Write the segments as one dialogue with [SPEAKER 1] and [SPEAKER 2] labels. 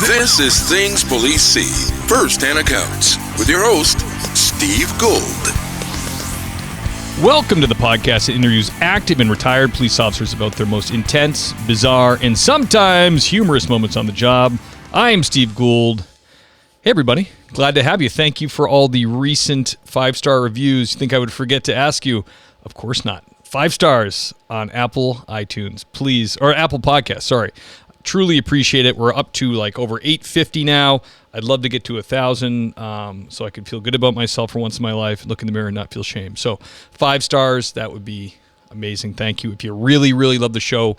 [SPEAKER 1] This is Things Police See, First-Hand Accounts, with your host, Steve Gould.
[SPEAKER 2] Welcome to the podcast that interviews active and retired police officers about their most intense, bizarre, and sometimes humorous moments on the job. I am Steve Gould. Hey, everybody. Glad to have you. Thank you for all the recent 5-star reviews. You think I would forget to ask you? Of course not. 5 stars on Apple iTunes, please, or Apple Podcasts, sorry. Truly appreciate it. We're up to like over 850 now. I'd love to get to 1,000 so I can feel good about myself for once in my life, look in the mirror and not feel shame. So 5 stars, that would be amazing. Thank you. If you really, really love the show,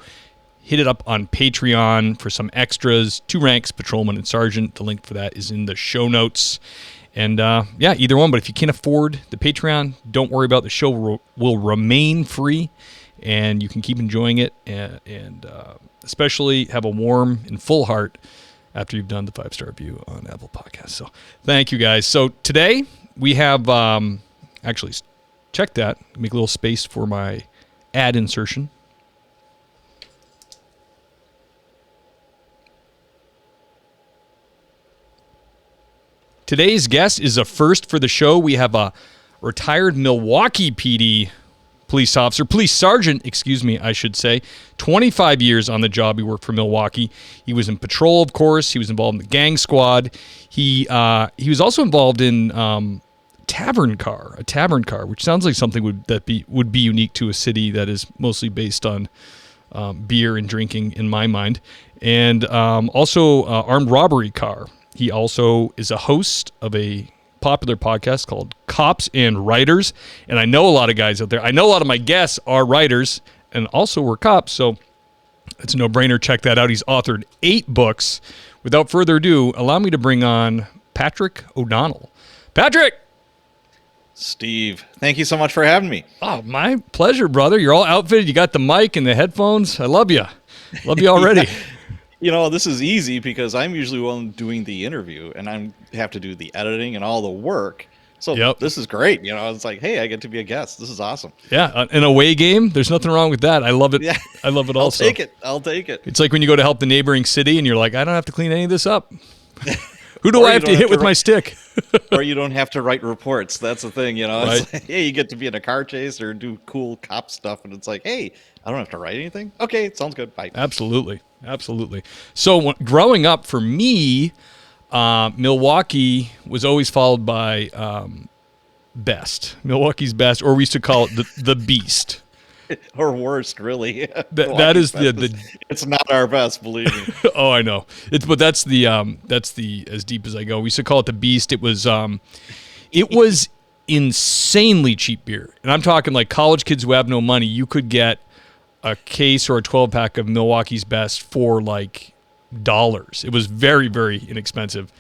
[SPEAKER 2] hit it up on Patreon for some extras. 2 ranks, patrolman and sergeant. The link for that is in the show notes. And yeah, either one. But if you can't afford the Patreon, don't worry about it. The show will remain free, and you can keep enjoying it and especially have a warm and full heart after you've done the 5-star review on Apple Podcasts. So thank you, guys. So today we have, actually, check that. Make a little space for my ad insertion. Today's guest is a first for the show. We have a retired Milwaukee PD police sergeant, I should say. 25 years on the job. He worked for Milwaukee. He was in patrol, of course. He was involved in the gang squad. He was also involved in a tavern car, which sounds like something would be unique to a city that is mostly based on beer and drinking, in my mind. And also armed robbery car. He also is a host of a popular podcast called Cops and Writers. And I know a lot of guys out there. I know a lot of my guests are writers and also were cops. So it's a no-brainer. Check that out. He's authored 8 books. Without further ado, allow me to bring on Patrick O'Donnell. Patrick!
[SPEAKER 3] Steve, thank you so much for having me.
[SPEAKER 2] Oh, my pleasure, brother. You're all outfitted. You got the mic and the headphones. I love you. Love you already.
[SPEAKER 3] Yeah. You know, this is easy because I'm usually one doing the interview and I have to do the editing and all the work. So This is great. You know, it's like, hey, I get to be a guest. This is awesome.
[SPEAKER 2] Yeah, an away game. There's nothing wrong with that. I love it. Yeah. I love it also.
[SPEAKER 3] I'll take it.
[SPEAKER 2] It's like when you go to help the neighboring city and you're like, I don't have to clean any of this up. Who do I have to hit with my stick?
[SPEAKER 3] Or you don't have to write reports. That's the thing, you know.
[SPEAKER 2] Right.
[SPEAKER 3] It's like, hey, you get to be in a car chase or do cool cop stuff. And it's like, hey, I don't have to write anything. Okay, sounds good. Bye.
[SPEAKER 2] Absolutely. So growing up for me, Milwaukee was always followed by Best. Milwaukee's Best, or we used to call it the Beast.
[SPEAKER 3] Or worst, really.
[SPEAKER 2] That is the.
[SPEAKER 3] It's not our best, believe me.
[SPEAKER 2] Oh, I know. But that's the as deep as I go. We used to call it the Beast. It was insanely cheap beer, and I'm talking like college kids who have no money. You could get a case or a 12-pack of Milwaukee's Best for like $. It was very, very inexpensive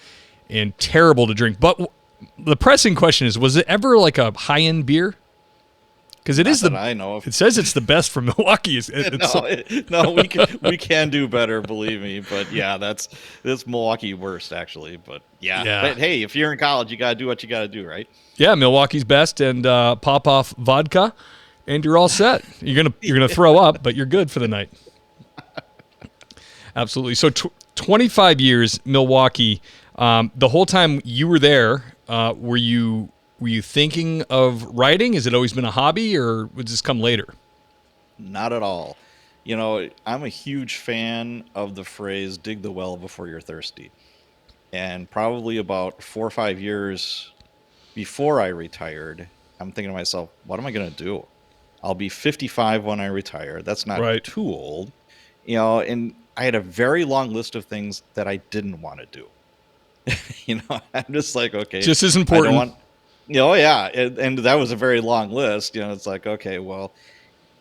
[SPEAKER 2] and terrible to drink. But the pressing question is, was it ever like a high-end beer? Because it is
[SPEAKER 3] I know of.
[SPEAKER 2] It says it's the best from Milwaukee.
[SPEAKER 3] No, we can do better, believe me. But yeah, that's Milwaukee worst actually. But yeah. But hey, if you're in college, you gotta do what you gotta do, right?
[SPEAKER 2] Yeah, Milwaukee's Best and pop off vodka, and you're all set. You're gonna throw up, but you're good for the night. Absolutely. So 25 years, Milwaukee. The whole time you were there, were you thinking of writing? Has it always been a hobby, or would this come later?
[SPEAKER 3] Not at all. You know, I'm a huge fan of the phrase, dig the well before you're thirsty. And probably about 4 or 5 years before I retired, I'm thinking to myself, what am I going to do? I'll be 55 when I retire. That's not too old. You know, and I had a very long list of things that I didn't want to do. You know, I'm just like, okay.
[SPEAKER 2] Just as important.
[SPEAKER 3] Yeah, and that was a very long list. You know, it's like, okay, well,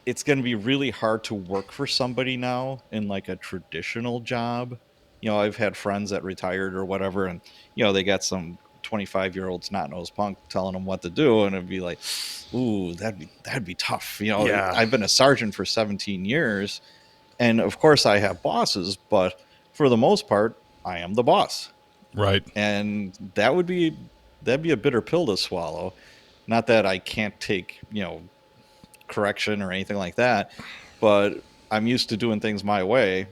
[SPEAKER 3] it's going to be really hard to work for somebody now in like a traditional job. You know, I've had friends that retired or whatever, and you know, they got some 25-year-old snot-nosed punk telling them what to do, and it'd be like, ooh, that'd be tough. You know, I've been a sergeant for 17 years, and of course I have bosses, but for the most part, I am the boss.
[SPEAKER 2] Right.
[SPEAKER 3] And that'd be a bitter pill to swallow. Not that I can't take, you know, correction or anything like that, but I'm used to doing things my way.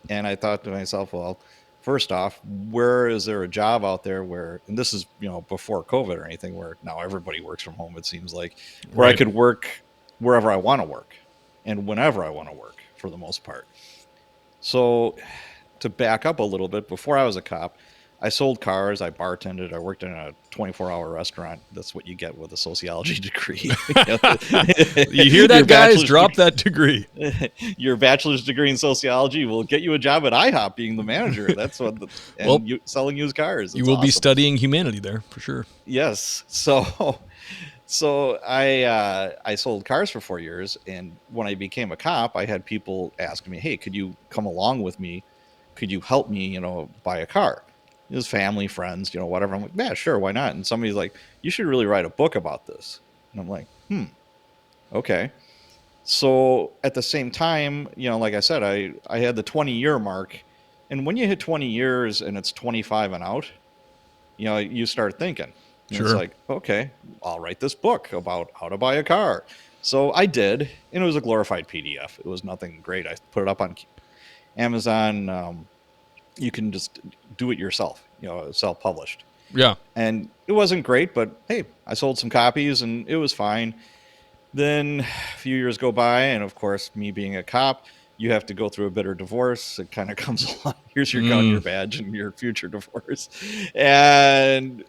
[SPEAKER 3] And I thought to myself, well, first off, where is there a job out there where, and this is, before COVID or anything, where now everybody works from home, it seems like, where I
[SPEAKER 2] Right.
[SPEAKER 3] could work wherever I want to work and whenever I want to work for the most part. So to back up a little bit, before I was a cop, I sold cars, I bartended, I worked in a 24-hour restaurant. That's what you get with a sociology degree.
[SPEAKER 2] You hear
[SPEAKER 3] Your
[SPEAKER 2] that, guys?
[SPEAKER 3] bachelor's
[SPEAKER 2] Drop that degree.
[SPEAKER 3] your bachelor's degree in sociology will get you a job at IHOP being the manager. That's what,
[SPEAKER 2] Well,
[SPEAKER 3] selling used cars.
[SPEAKER 2] you
[SPEAKER 3] It's
[SPEAKER 2] will be
[SPEAKER 3] awesome.
[SPEAKER 2] studying humanity there for sure.
[SPEAKER 3] Yes. So I sold cars for 4 years, and when I became a cop, I had people asking me, "Hey, could you come along with me? Could you help me, buy a car?" It was family, friends, whatever. I'm like, "Yeah, sure, why not?" And somebody's like, "You should really write a book about this." And I'm like, okay." So at the same time, like I said, I had the 20-year mark, and when you hit 20 years and it's 25 and out, you start thinking. And it's
[SPEAKER 2] Sure.
[SPEAKER 3] like, okay, I'll write this book about how to buy a car. So I did, and it was a glorified PDF. It was nothing great. I put it up on Amazon. You can just do it yourself, self-published.
[SPEAKER 2] Yeah.
[SPEAKER 3] And it wasn't great, but hey, I sold some copies and it was fine. Then a few years go by, and of course, me being a cop, you have to go through a bitter divorce. It kind of comes along. Here's your gun, your badge, and your future divorce. And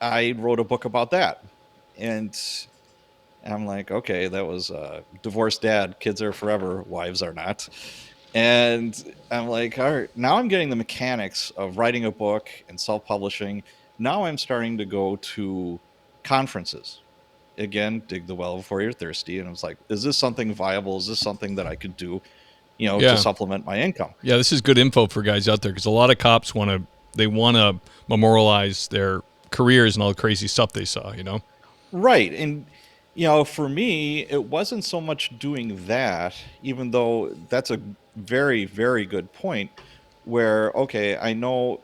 [SPEAKER 3] I wrote a book about that. And I'm like, okay, that was divorced dad. Kids are forever, wives are not. And I'm like, all right, now I'm getting the mechanics of writing a book and self-publishing. Now I'm starting to go to conferences. Again, dig the well before you're thirsty. And I was like, is this something viable? Is this something that I could do, to
[SPEAKER 2] Yeah.
[SPEAKER 3] supplement my income?
[SPEAKER 2] Yeah, this is good info for guys out there because a lot of cops want to memorialize their careers and all the crazy stuff they saw,
[SPEAKER 3] Right. And, for me, it wasn't so much doing that, even though that's a very, very good point where, okay, I know,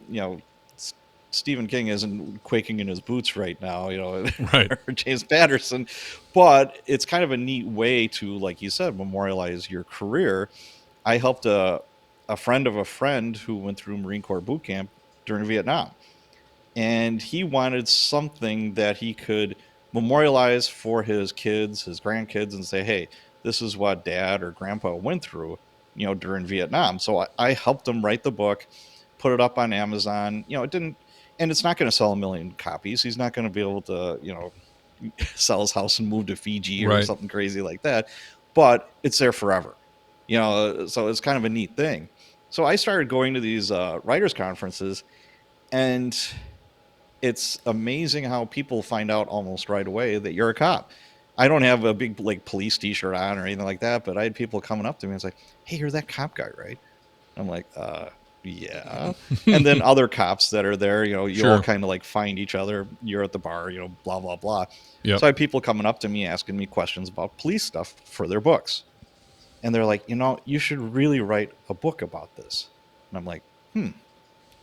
[SPEAKER 3] Stephen King isn't quaking in his boots right now,
[SPEAKER 2] Right.
[SPEAKER 3] or James Patterson, but it's kind of a neat way to, like you said, memorialize your career. I helped a friend of a friend who went through Marine Corps boot camp during Vietnam, and he wanted something that he could memorialize for his kids, his grandkids, and say, hey, this is what dad or grandpa went through, during Vietnam. So I helped him write the book, put it up on Amazon. It didn't, and it's not going to sell 1 million copies. He's not going to be able to, sell his house and move to Fiji or
[SPEAKER 2] Right.
[SPEAKER 3] something crazy like that, but it's there forever, so it's kind of a neat thing. So I started going to these writers conferences, and it's amazing how people find out almost right away that you're a cop. I don't have a big like police t-shirt on or anything like that, but I had people coming up to me and it's like, hey, you're that cop guy, right? I'm like, yeah. And then other cops that are there, you
[SPEAKER 2] Sure.
[SPEAKER 3] all kind of like find each other. You're at the bar, blah, blah, blah.
[SPEAKER 2] Yep.
[SPEAKER 3] So I have people coming up to me asking me questions about police stuff for their books. And they're like, you should really write a book about this. And I'm like,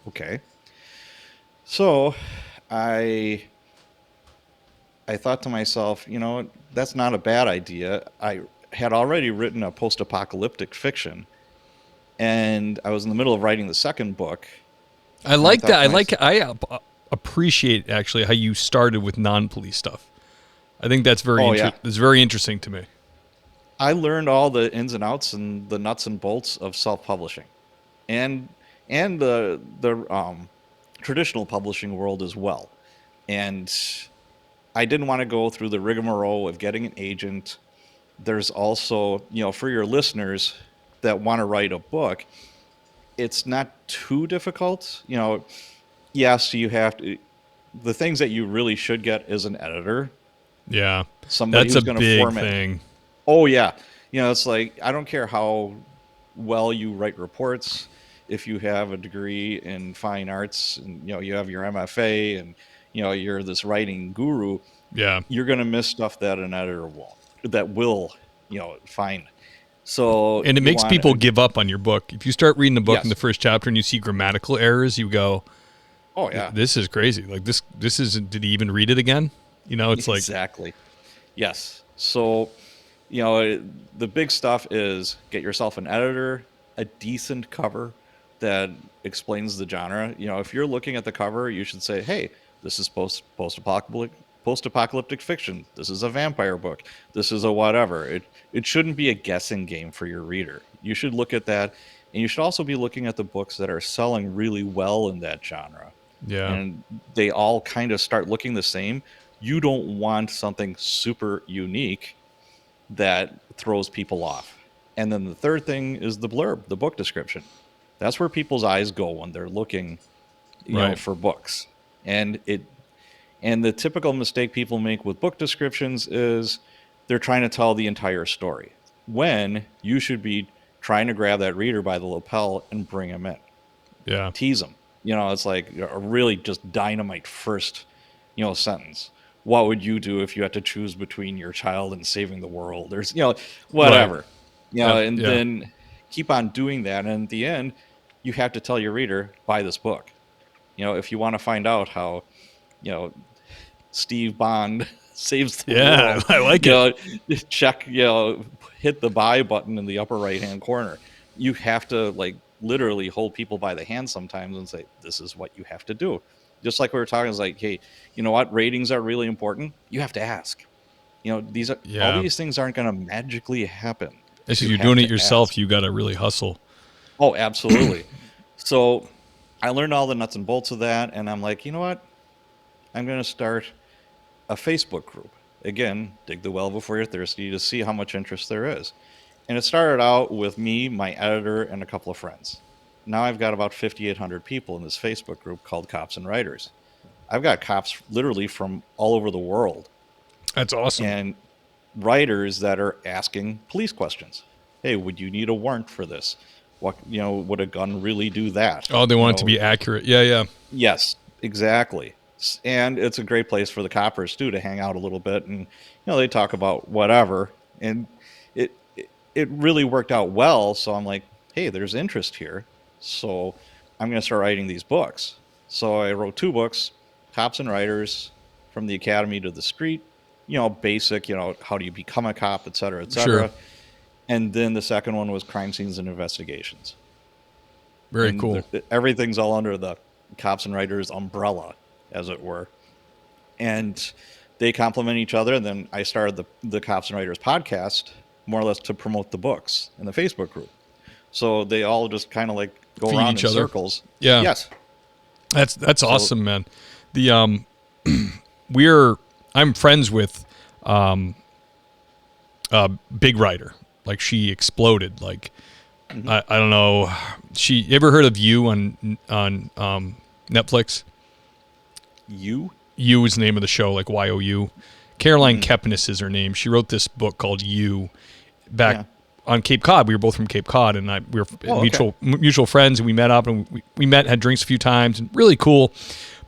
[SPEAKER 3] okay. So I thought to myself, that's not a bad idea. I had already written a post-apocalyptic fiction, and I was in the middle of writing the second book.
[SPEAKER 2] I like that. I appreciate actually how you started with non-police stuff. I think that's that's very interesting to me.
[SPEAKER 3] I learned all the ins and outs and the nuts and bolts of self-publishing, and the traditional publishing world as well. And I didn't want to go through the rigmarole of getting an agent. There's also, for your listeners that want to write a book, it's not too difficult. Yes, you have to. The things that you really should get is an editor.
[SPEAKER 2] Yeah,
[SPEAKER 3] Somebody
[SPEAKER 2] that's
[SPEAKER 3] who's
[SPEAKER 2] a
[SPEAKER 3] going to
[SPEAKER 2] big
[SPEAKER 3] format.
[SPEAKER 2] thing.
[SPEAKER 3] Oh yeah, it's like I don't care how well you write reports. If you have a degree in fine arts and you have your MFA and you're this writing guru,
[SPEAKER 2] Yeah,
[SPEAKER 3] you're going to miss stuff that an editor won't. That will find. So
[SPEAKER 2] and it makes people give up on your book. If you start reading the book in
[SPEAKER 3] Yes.
[SPEAKER 2] the first chapter and you see grammatical errors, you go,
[SPEAKER 3] Oh yeah,
[SPEAKER 2] this is crazy. Like this is. Did he even read it again? It's like
[SPEAKER 3] exactly. Yes. So the big stuff is get yourself an editor, a decent cover, that explains the genre. You know, if you're looking at the cover, you should say, hey, this is post-apocalyptic fiction. This is a vampire book. This is a whatever. It shouldn't be a guessing game for your reader. You should look at that, and you should also be looking at the books that are selling really well in that genre.
[SPEAKER 2] Yeah.
[SPEAKER 3] And they all kind of start looking the same. You don't want something super unique that throws people off. And then the third thing is the blurb, the book description. That's where people's eyes go when they're looking, you know, for books. And the typical mistake people make with book descriptions is they're trying to tell the entire story, when you should be trying to grab that reader by the lapel and bring them in.
[SPEAKER 2] Yeah.
[SPEAKER 3] Tease them. You know, it's like a really just dynamite first, you know, sentence. What would you do if you had to choose between your child and saving the world? There's, you know, whatever.
[SPEAKER 2] Right.
[SPEAKER 3] You know, then keep on doing that. And at the end, you have to tell your reader, buy this book. You know, if you want to find out how, you know, Steve Bond saves the world.
[SPEAKER 2] I like
[SPEAKER 3] it. Check, you know, hit the buy button in the upper right-hand corner. You have to, like, literally hold people by the hand sometimes and say, this is what you have to do. Just like we were talking, it's like, hey, you know what? Ratings are really important. You have to ask. You know, these are all these things aren't going to magically happen.
[SPEAKER 2] If you're doing it yourself, you got to really hustle.
[SPEAKER 3] Oh, absolutely. So I learned all the nuts and bolts of that, and I'm like, you know what? I'm going to start a Facebook group. Again, dig the well before you're thirsty to see how much interest there is. And it started out with me, my editor, and a couple of friends. Now I've got about 5,800 people in this Facebook group called Cops and Writers. I've got cops literally from all over the world.
[SPEAKER 2] That's awesome.
[SPEAKER 3] And writers that are asking police questions. Hey, would you need a warrant for this? What, you know, would a gun really do that?
[SPEAKER 2] Oh, they want it to be accurate. Yeah.
[SPEAKER 3] Yes, exactly. And it's a great place for the coppers too to hang out a little bit, and you know, they talk about whatever, and it really worked out well. So I'm like, hey, there's interest here, so I'm going to start writing these books. So I wrote 2 books, Cops and Writers, From the Academy to the Street, you know, basic, you know, how do you become a cop, et cetera, et cetera. Sure. And then the second one was Crime Scenes and Investigations.
[SPEAKER 2] Very cool.
[SPEAKER 3] Everything's all under the Cops and Writers umbrella, as it were. And they complement each other. And then I started the Cops and Writers podcast, more or less to promote the books in the Facebook group. So they all just kind of like go
[SPEAKER 2] feed
[SPEAKER 3] around
[SPEAKER 2] each
[SPEAKER 3] in
[SPEAKER 2] other.
[SPEAKER 3] circles.
[SPEAKER 2] Yeah.
[SPEAKER 3] Yes.
[SPEAKER 2] That's awesome, man. The I'm friends with Big Writer. Like, she exploded. Like, I don't know. You ever heard of You on Netflix? You is the name of the show, like YOU. Caroline Kepnes is her name. She wrote this book called You back on Cape Cod. We were both from Cape Cod, and we were mutual friends, and we met up, and we met, had drinks a few times, and really cool.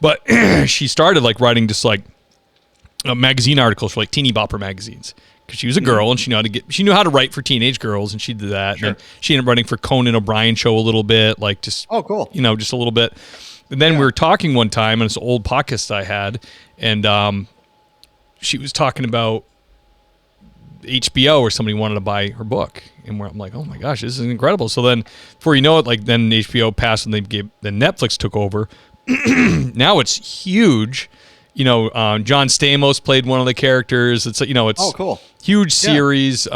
[SPEAKER 2] But she started like writing just like magazine articles for like teeny bopper magazines, because she was a girl and she knew how to write for teenage girls, and she did that. Sure. And then she ended up writing for Conan O'Brien show a little bit, like just you know, just a little bit. And then we were talking one time on this old podcast I had, and she was talking about HBO, or somebody wanted to buy her book, and I'm like, oh my gosh, this is incredible. So then, before you know it, like then HBO passed, and then Netflix took over. Now it's huge. You know, John Stamos played one of the characters. It's, you know, it's huge series.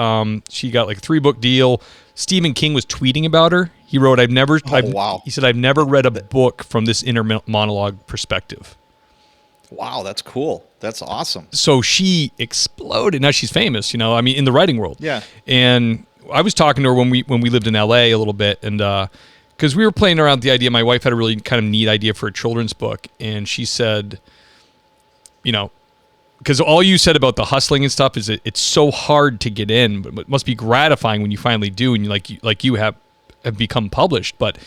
[SPEAKER 2] She got like a 3-book deal. Stephen King was tweeting about her. He wrote, he said, I've never read a book from this inner monologue perspective.
[SPEAKER 3] Wow, that's cool. That's awesome.
[SPEAKER 2] So she exploded. Now she's famous, you know, I mean, in the writing world.
[SPEAKER 3] Yeah.
[SPEAKER 2] And I was talking to her when we lived in LA a little bit, and because we were playing around with the idea. My wife had a really kind of neat idea for a children's book, and she said, you know, because all you said about the hustling and stuff is it's so hard to get in, but it must be gratifying when you finally do, and you have become published. But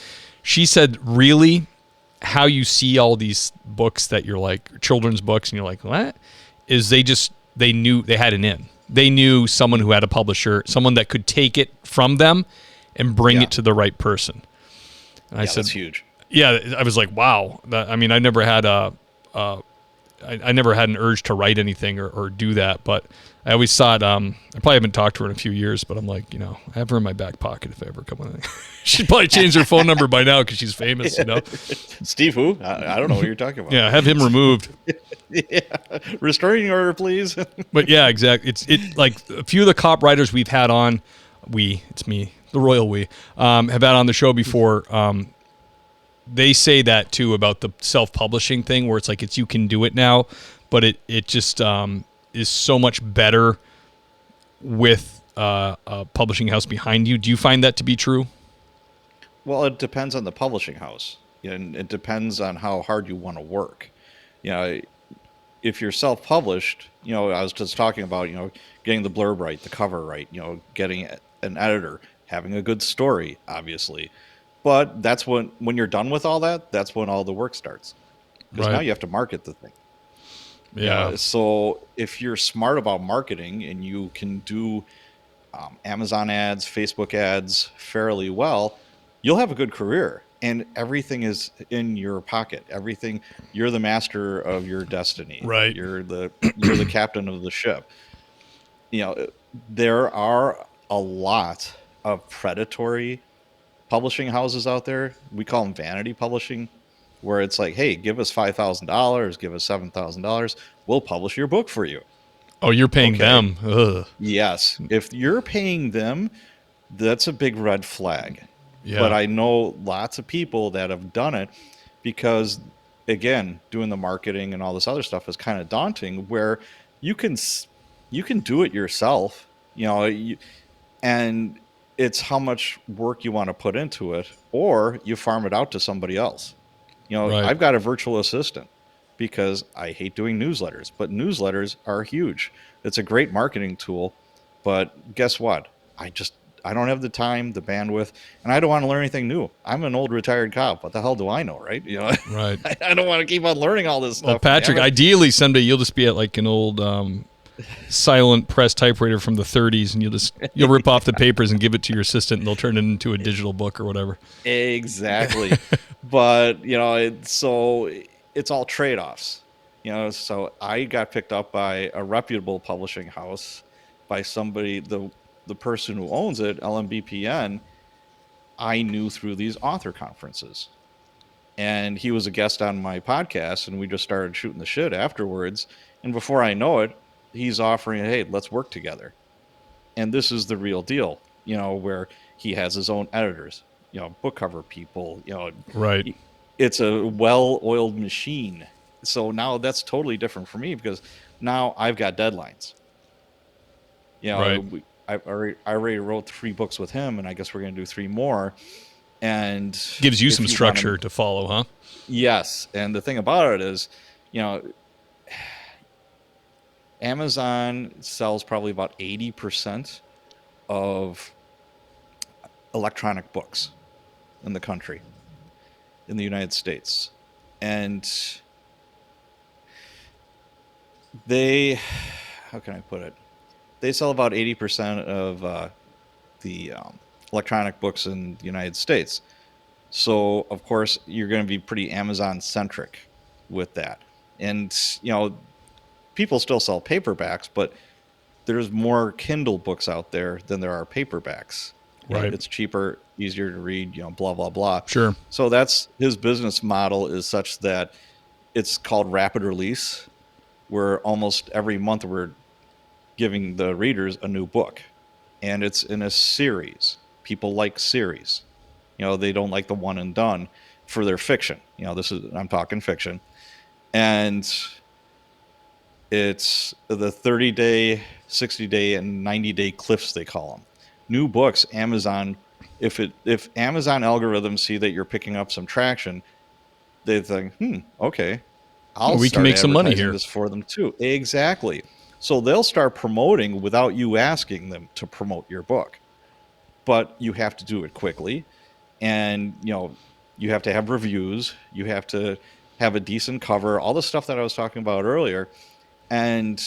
[SPEAKER 2] she said, really, how you see all these books that you're like children's books, and you're like, what? Is they knew they had an in. They knew someone who had a publisher, someone that could take it from them and bring it to the right person. And I said,
[SPEAKER 3] that's huge.
[SPEAKER 2] Yeah, I was like, wow. I mean, I never had I never had an urge to write anything or do that, but I always thought, I probably haven't talked to her in a few years, but I'm like, I have her in my back pocket if I ever come on. She'd probably change her phone number by now because she's famous,
[SPEAKER 3] Steve who? I don't know what you're talking about.
[SPEAKER 2] Yeah, have him removed.
[SPEAKER 3] Yeah. Restraining order, please.
[SPEAKER 2] But yeah, exactly. It's like a few of the cop writers we've had on, it's me, the royal we, have had on the show before. They say that too about the self-publishing thing, where it's like you can do it now, but it just is so much better with a publishing house behind you. Do you find that to be true?
[SPEAKER 3] Well, it depends on the publishing house, and it depends on how hard you want to work. If you're self-published, I was just talking about, getting the blurb right, the cover right, getting an editor, having a good story, obviously. But that's when you're done with all that, that's when all the work starts. Because now you have to market the thing.
[SPEAKER 2] Yeah.
[SPEAKER 3] So if you're smart about marketing and you can do Amazon ads, Facebook ads fairly well, you'll have a good career. And everything is in your pocket. Everything, you're the master of your destiny.
[SPEAKER 2] Right.
[SPEAKER 3] You're the captain of the ship. There are a lot of predatory publishing houses out there. We call them vanity publishing, where it's like, hey, give us $5,000, give us $7,000, we'll publish your book for you.
[SPEAKER 2] Oh, you're paying them. Ugh.
[SPEAKER 3] Yes. If you're paying them, that's a big red flag.
[SPEAKER 2] Yeah.
[SPEAKER 3] But I know lots of people that have done it because, again, doing the marketing and all this other stuff is kind of daunting, where you can do it yourself, and it's how much work you want to put into it, or you farm it out to somebody else.
[SPEAKER 2] Right.
[SPEAKER 3] I've got a virtual assistant because I hate doing newsletters, but newsletters are huge. It's a great marketing tool, but guess what? I don't have the time, the bandwidth, and I don't want to learn anything new. I'm an old retired cop. What the hell do I know, right?
[SPEAKER 2] Right.
[SPEAKER 3] I don't want to keep on learning all this stuff.
[SPEAKER 2] Well, Patrick, ideally someday you'll just be at like an old silent press typewriter from the 30s, and you'll rip off the papers and give it to your assistant, and they'll turn it into a digital book or whatever.
[SPEAKER 3] Exactly. But so it's all trade-offs. So I got picked up by a reputable publishing house, by somebody, the person who owns it, LMBPN, I knew through these author conferences. And he was a guest on my podcast, and we just started shooting the shit afterwards. And before I know it, he's offering, hey, let's work together. And this is the real deal, where he has his own editors, book cover people,
[SPEAKER 2] Right.
[SPEAKER 3] It's a well-oiled machine. So now that's totally different for me, because now I've got deadlines.
[SPEAKER 2] Right.
[SPEAKER 3] I already wrote 3 books with him, and I guess we're going to do 3 more. And
[SPEAKER 2] gives you some structure to follow, huh?
[SPEAKER 3] Yes. And the thing about it is, Amazon sells probably about 80% of electronic books in the country, in the United States. And how can I put it? They sell about 80% of the electronic books in the United States. So, of course, you're going to be pretty Amazon-centric with that. And, people still sell paperbacks, but there's more Kindle books out there than there are paperbacks.
[SPEAKER 2] Right.
[SPEAKER 3] It's cheaper, easier to read, blah, blah, blah.
[SPEAKER 2] Sure.
[SPEAKER 3] So that's his business model, is such that it's called rapid release, where almost every month we're giving the readers a new book, and it's in a series. People like series. They don't like the one and done for their fiction. I'm talking fiction. And it's the 30-day, 60-day, and 90-day cliffs, they call them. New books, Amazon, if Amazon algorithms see that you're picking up some traction, they think, okay,
[SPEAKER 2] we can make some money here.
[SPEAKER 3] This for them too. Exactly. So they'll start promoting without you asking them to promote your book. But you have to do it quickly. And, you have to have reviews. You have to have a decent cover, all the stuff that I was talking about earlier. And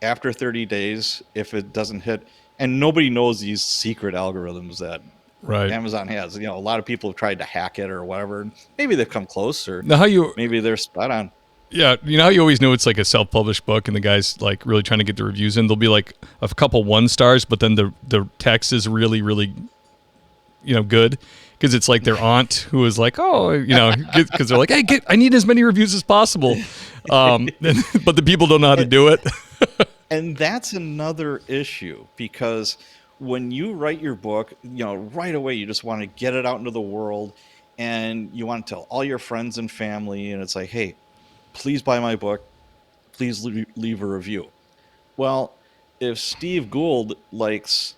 [SPEAKER 3] after 30 days, if it doesn't hit, and nobody knows these secret algorithms that Amazon has. A lot of people have tried to hack it or whatever. Maybe they've come close, or maybe they're spot on.
[SPEAKER 2] Yeah, you know how you always know it's like a self-published book and the guy's like really trying to get the reviews in? There'll be like a couple 1 stars, but then the text is really, really, good because it's like their aunt who is like, oh, because they're like, hey, I need as many reviews as possible. But the people don't know how to do it.
[SPEAKER 3] And that's another issue because when you write your book, right away you just want to get it out into the world and you want to tell all your friends and family, and it's like, hey, please buy my book, please leave a review. Well, if Steve Gould likes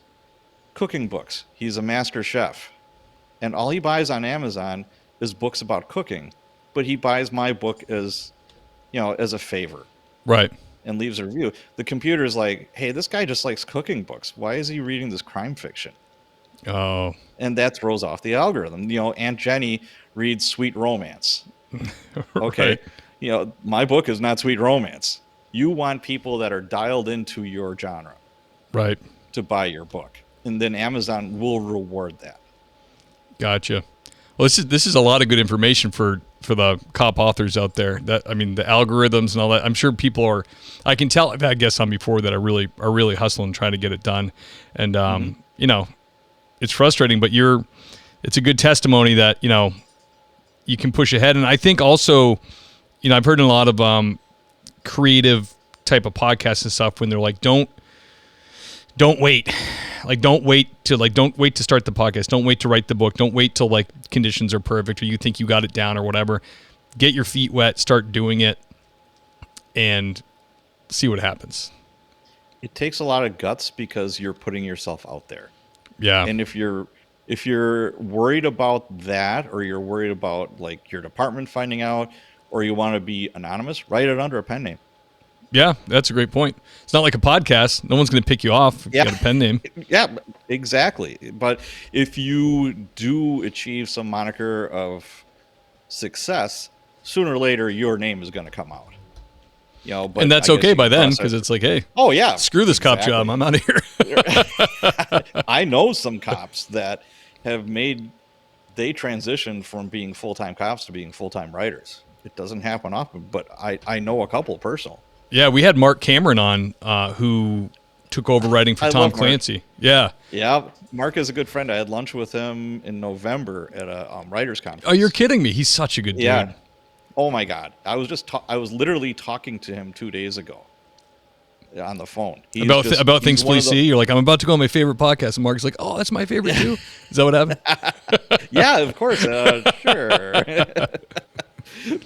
[SPEAKER 3] cooking books, he's a master chef, and all he buys on Amazon is books about cooking, but he buys my book as a favor.
[SPEAKER 2] Right.
[SPEAKER 3] And leaves a review. The computer's like, hey, this guy just likes cooking books. Why is he reading this crime fiction?
[SPEAKER 2] Oh.
[SPEAKER 3] And that throws off the algorithm. Aunt Jenny reads sweet romance. Okay.
[SPEAKER 2] Right.
[SPEAKER 3] My book is not sweet romance. You want people that are dialed into your genre.
[SPEAKER 2] Right.
[SPEAKER 3] To buy your book. And then Amazon will reward that.
[SPEAKER 2] Gotcha. Well, this is a lot of good information for the cop authors out there. The algorithms and all that. I'm sure people are. I can tell. I've had guests on before that are really hustling, trying to get it done, and it's frustrating. But it's a good testimony that you can push ahead. And I think also, I've heard in a lot of creative type of podcasts and stuff when they're like, don't wait. Don't wait to start the podcast. Don't wait to write the book. Don't wait till like conditions are perfect or you think you got it down or whatever. Get your feet wet, start doing it, and see what happens.
[SPEAKER 3] It takes a lot of guts because you're putting yourself out there.
[SPEAKER 2] Yeah.
[SPEAKER 3] And if you're worried about that, or you're worried about like your department finding out, or you want to be anonymous, write it under a pen name.
[SPEAKER 2] Yeah, that's a great point. It's not like a podcast. No one's going to pick you off if you got a pen name.
[SPEAKER 3] Yeah, exactly. But if you do achieve some moniker of success, sooner or later your name is going to come out. But
[SPEAKER 2] and that's okay by then because it's like, hey,
[SPEAKER 3] oh yeah,
[SPEAKER 2] screw this cop job. I'm out of here.
[SPEAKER 3] I know some cops that have they transitioned from being full-time cops to being full-time writers. It doesn't happen often, but I know a couple personal.
[SPEAKER 2] Yeah, we had Mark Cameron on who took over writing for Tom Clancy. Yeah.
[SPEAKER 3] Yeah, Mark is a good friend. I had lunch with him in November at a writers conference.
[SPEAKER 2] Oh, you're kidding me. He's such a good dude.
[SPEAKER 3] Oh my God. I was literally talking to him 2 days ago on the phone.
[SPEAKER 2] About things please see. You're like, I'm about to go on my favorite podcast. And Mark's like, oh, that's my favorite too. Is that what happened?
[SPEAKER 3] Yeah, of course. Sure.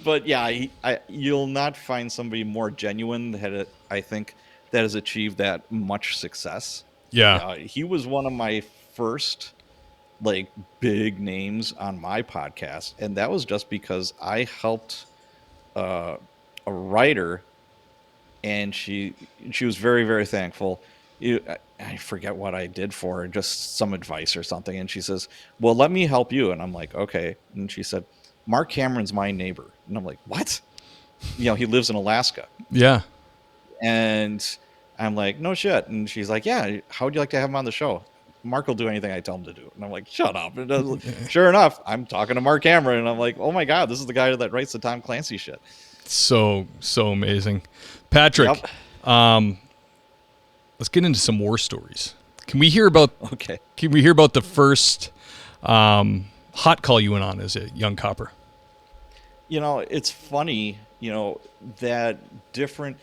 [SPEAKER 3] But yeah, you'll not find somebody more genuine that has achieved that much success.
[SPEAKER 2] Yeah.
[SPEAKER 3] He was one of my first like big names on my podcast, and that was just because I helped a writer, and she was very, very thankful. I forget what I did for her, just some advice or something, and she says, well, let me help you. And I'm like, okay. And she said, Mark Cameron's my neighbor. And I'm like, what? He lives in Alaska.
[SPEAKER 2] Yeah.
[SPEAKER 3] And I'm like, no shit. And she's like, yeah, how would you like to have him on the show? Mark will do anything I tell him to do. And I'm like, shut up. And sure enough, I'm talking to Mark Cameron, and I'm like, oh my God, this is the guy that writes the Tom Clancy shit. So
[SPEAKER 2] amazing. Patrick,
[SPEAKER 3] yep.
[SPEAKER 2] Let's get into some war stories. Can we hear about the first hot call you went on as a young copper?
[SPEAKER 3] It's funny, that different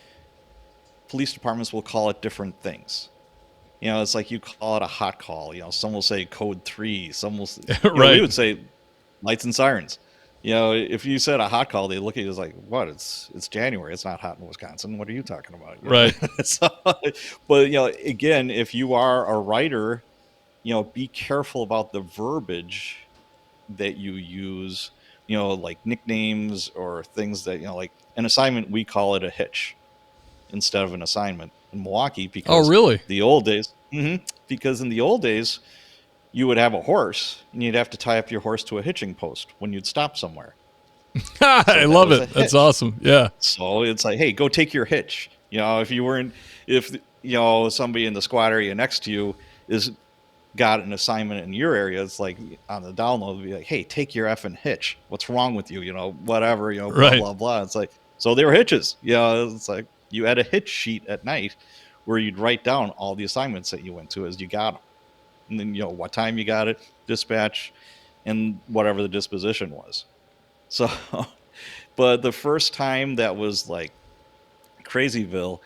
[SPEAKER 3] police departments will call it different things. It's like you call it a hot call. Some will say code 3. Some will,
[SPEAKER 2] right.
[SPEAKER 3] We would say lights and sirens. If you said a hot call, they look at you as like, what? It's January. It's not hot in Wisconsin. What are you talking about?
[SPEAKER 2] Right.
[SPEAKER 3] But again, if you are a writer, be careful about the verbiage that you use. Like nicknames or things that like an assignment. We call it a hitch instead of an assignment in Milwaukee because
[SPEAKER 2] really?
[SPEAKER 3] The old days. Mm-hmm, because in the old days, you would have a horse and you'd have to tie up your horse to a hitching post when you'd stop somewhere.
[SPEAKER 2] I love it. That's awesome. Yeah.
[SPEAKER 3] So it's like, hey, go take your hitch. If somebody in the squad area next to you got an assignment in your area, it's like on the download, it'd be like, hey, take your effing hitch. What's wrong with you? Whatever, blah,
[SPEAKER 2] right.
[SPEAKER 3] blah, blah. It's like, So they were hitches. It's like you had a hitch sheet at night where you'd write down all the assignments that you went to as you got them. And then, what time you got it, dispatch, and whatever the disposition was. So, but the first time that was like Crazyville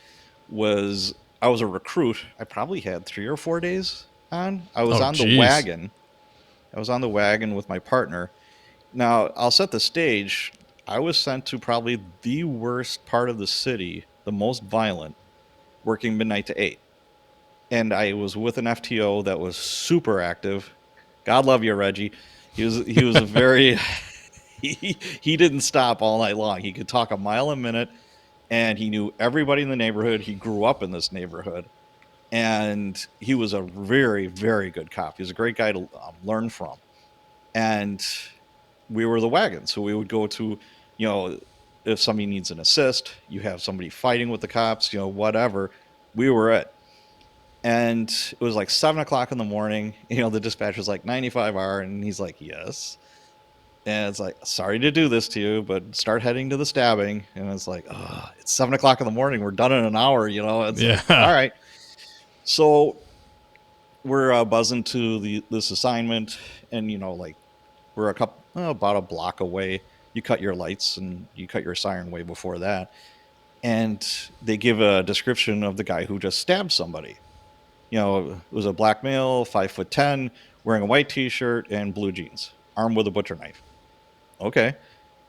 [SPEAKER 3] was I was a recruit. I probably had 3 or 4 days on. I was on the wagon. I was on the wagon with my partner. Now, I'll set the stage. I was sent to probably the worst part of the city, the most violent, working midnight to 8. And I was with an FTO that was super active. God love you, Reggie. He was a very he didn't stop all night long. He could talk a mile a minute, and he knew everybody in the neighborhood. He grew up in this neighborhood, and he was a very, very good cop. He was a great guy to learn from. And we were the wagon, so we would go to, if somebody needs an assist, you have somebody fighting with the cops, whatever. We were it. And it was like 7 o'clock in the morning. The dispatcher's like 95R, and he's like, yes. And it's like, sorry to do this to you, but start heading to the stabbing. And it's like, oh, it's 7 o'clock in the morning. We're done in an hour. It's like, all right. So we're buzzing to this assignment, and we're about a block away. You cut your lights and you cut your siren way before that, and they give a description of the guy who just stabbed somebody. It was a black male, 5'10", wearing a white T-shirt and blue jeans, armed with a butcher knife. Okay,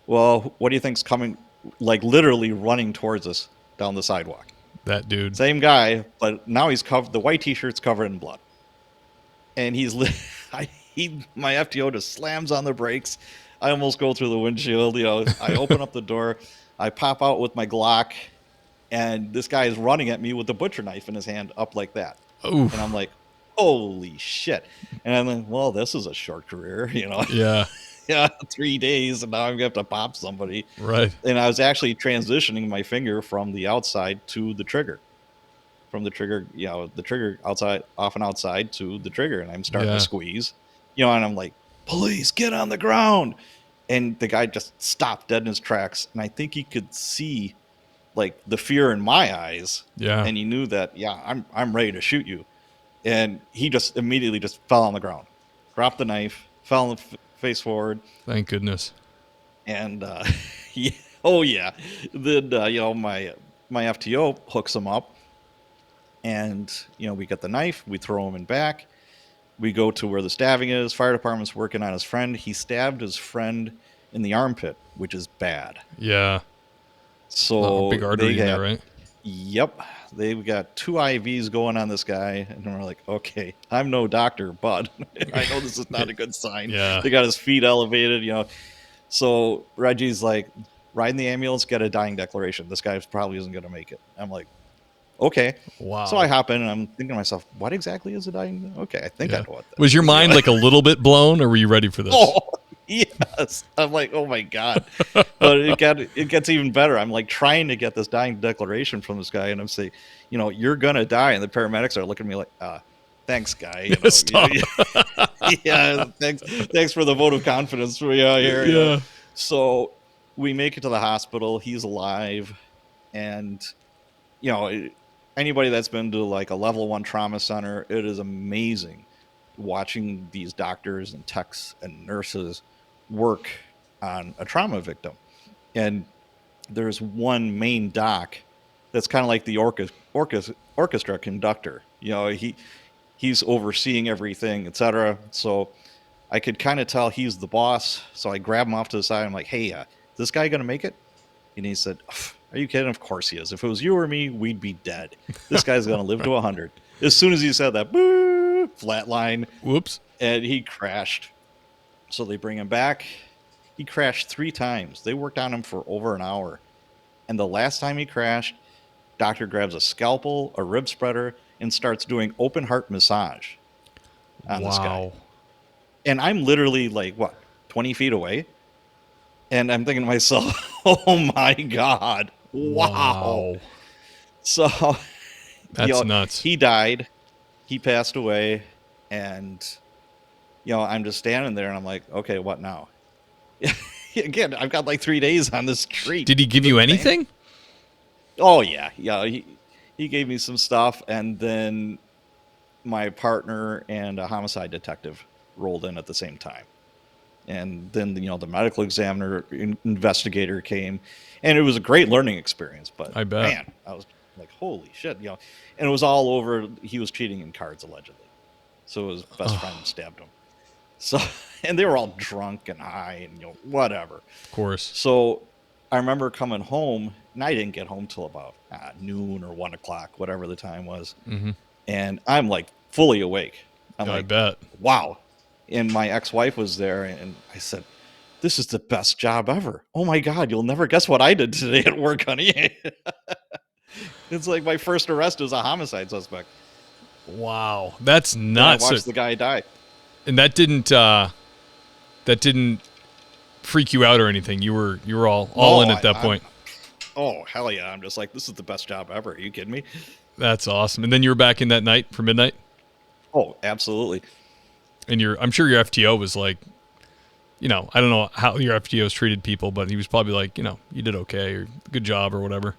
[SPEAKER 3] well, what do you think's coming? Like literally running towards us down the sidewalk.
[SPEAKER 2] That dude,
[SPEAKER 3] same guy, but now he's covered. The white T-shirt's covered in blood, and my FTO just slams on the brakes. I almost go through the windshield. I open up the door, I pop out with my Glock, and this guy is running at me with the butcher knife in his hand up like that.
[SPEAKER 2] Oof.
[SPEAKER 3] And I'm like, holy shit. And I'm like, well, this is a short career,
[SPEAKER 2] Yeah.
[SPEAKER 3] Yeah, 3 days, and now I'm going to have to pop somebody.
[SPEAKER 2] Right.
[SPEAKER 3] And I was actually transitioning my finger from the outside to the trigger. From the trigger, the trigger outside, off and outside to the trigger. And I'm starting to squeeze, and I'm like, police, get on the ground. And the guy just stopped dead in his tracks. And I think he could see like the fear in my eyes.
[SPEAKER 2] Yeah.
[SPEAKER 3] And he knew that, I'm ready to shoot you. And he just immediately just fell on the ground, dropped the knife, fell on the face forward.
[SPEAKER 2] Thank goodness.
[SPEAKER 3] And, Then, my FTO hooks him up, and, we get the knife, we throw him in back. We go to where the stabbing is. Fire department's working on his friend. He stabbed his friend in the armpit, which is bad.
[SPEAKER 2] Yeah.
[SPEAKER 3] So
[SPEAKER 2] big artery in there, right?
[SPEAKER 3] Yep. They've got 2 IVs going on this guy, and we're like, okay, I'm no doctor, but I know this is not a good sign.
[SPEAKER 2] Yeah.
[SPEAKER 3] They got his feet elevated, So Reggie's like, ride in the ambulance, get a dying declaration. This guy probably isn't going to make it. I'm like, okay.
[SPEAKER 2] Wow.
[SPEAKER 3] So I hop in, and I'm thinking to myself, what exactly is a dying? Okay, I think I know what that
[SPEAKER 2] was. Your mind like a little bit blown, or were you ready for this?
[SPEAKER 3] Oh, yes. I'm like, oh my God. But it gets even better. I'm like trying to get this dying declaration from this guy, and I'm saying, you're going to die. And the paramedics are looking at me like, thanks, guy.
[SPEAKER 2] Stop.
[SPEAKER 3] Yeah, thanks for the vote of confidence for you out here.
[SPEAKER 2] Yeah.
[SPEAKER 3] So we make it to the hospital. He's alive. And, anybody that's been to like a level 1 trauma center, it is amazing watching these doctors and techs and nurses work on a trauma victim. And there's one main doc that's kind of like the orchestra conductor. He's overseeing everything, etc. So I could kind of tell he's the boss. So I grab him off to the side. I'm like, hey, is this guy going to make it? And he said, are you kidding? Of course he is. If it was you or me, we'd be dead. This guy's going to live to 100. As soon as he said that, boo, flatline.
[SPEAKER 2] Whoops.
[SPEAKER 3] And he crashed. So they bring him back. He crashed 3 times. They worked on him for over an hour. And the last time he crashed, doctor grabs a scalpel, a rib spreader, and starts doing open heart massage on this guy. And I'm literally like, 20 feet away? And I'm thinking to myself, oh my God, wow. So
[SPEAKER 2] that's nuts.
[SPEAKER 3] He died. He passed away. And, I'm just standing there and I'm like, okay, what now? again, I've got like 3 days on this street.
[SPEAKER 2] Did he give you anything?
[SPEAKER 3] Oh yeah. He gave me some stuff, and then my partner and a homicide detective rolled in at the same time. And then, the medical examiner investigator came, and it was a great learning experience. But
[SPEAKER 2] I bet.
[SPEAKER 3] man, I was like, holy shit, and it was all over. He was cheating in cards allegedly, so his best friend stabbed him. So, and they were all drunk and high and whatever.
[SPEAKER 2] Of course.
[SPEAKER 3] So I remember coming home, and I didn't get home till about noon or 1 o'clock, whatever the time was.
[SPEAKER 2] Mm-hmm.
[SPEAKER 3] And I'm like fully awake.
[SPEAKER 2] I bet.
[SPEAKER 3] Wow. And my ex-wife was there, and I said, this is the best job ever. Oh my God, you'll never guess what I did today at work, honey. It's like my first arrest as a homicide suspect.
[SPEAKER 2] Wow. That's nuts.
[SPEAKER 3] I watched the guy die.
[SPEAKER 2] And that didn't freak you out or anything. You were all in at that point.
[SPEAKER 3] Oh, hell yeah. I'm just like, this is the best job ever. Are you kidding me?
[SPEAKER 2] That's awesome. And then you were back in that night for midnight?
[SPEAKER 3] Oh, absolutely.
[SPEAKER 2] And I'm sure your FTO was like, I don't know how your FTOs treated people, but he was probably like, you did okay or good job or whatever.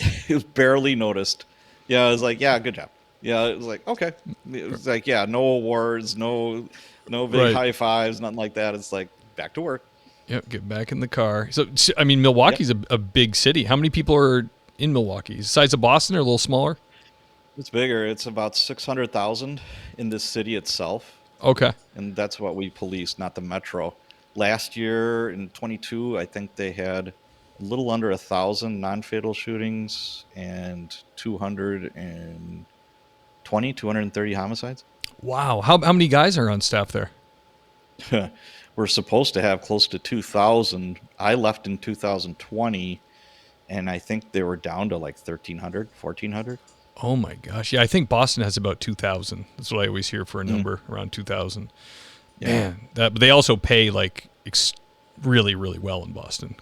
[SPEAKER 3] It was barely noticed. Yeah, I was like, yeah, good job. Yeah, it was like, okay. It was like, yeah, no awards, no big high fives, nothing like that. It's like, back to work.
[SPEAKER 2] Yep, get back in the car. So I mean, Milwaukee's a big city. How many people are in Milwaukee? Is the size of Boston or a little smaller?
[SPEAKER 3] It's bigger. It's about 600,000 in this city itself.
[SPEAKER 2] Okay.
[SPEAKER 3] And that's what we police, not the metro. Last year in 22, I think they had a little under 1,000 non-fatal shootings and 230 homicides.
[SPEAKER 2] Wow. How many guys are on staff there?
[SPEAKER 3] We're supposed to have close to 2,000. I left in 2020, and I think they were down to like 1,300, 1,400.
[SPEAKER 2] Oh my gosh. Yeah, I think Boston has about 2,000. That's what I always hear for a number, around 2,000. Yeah. Man, but they also pay like really, really well in Boston.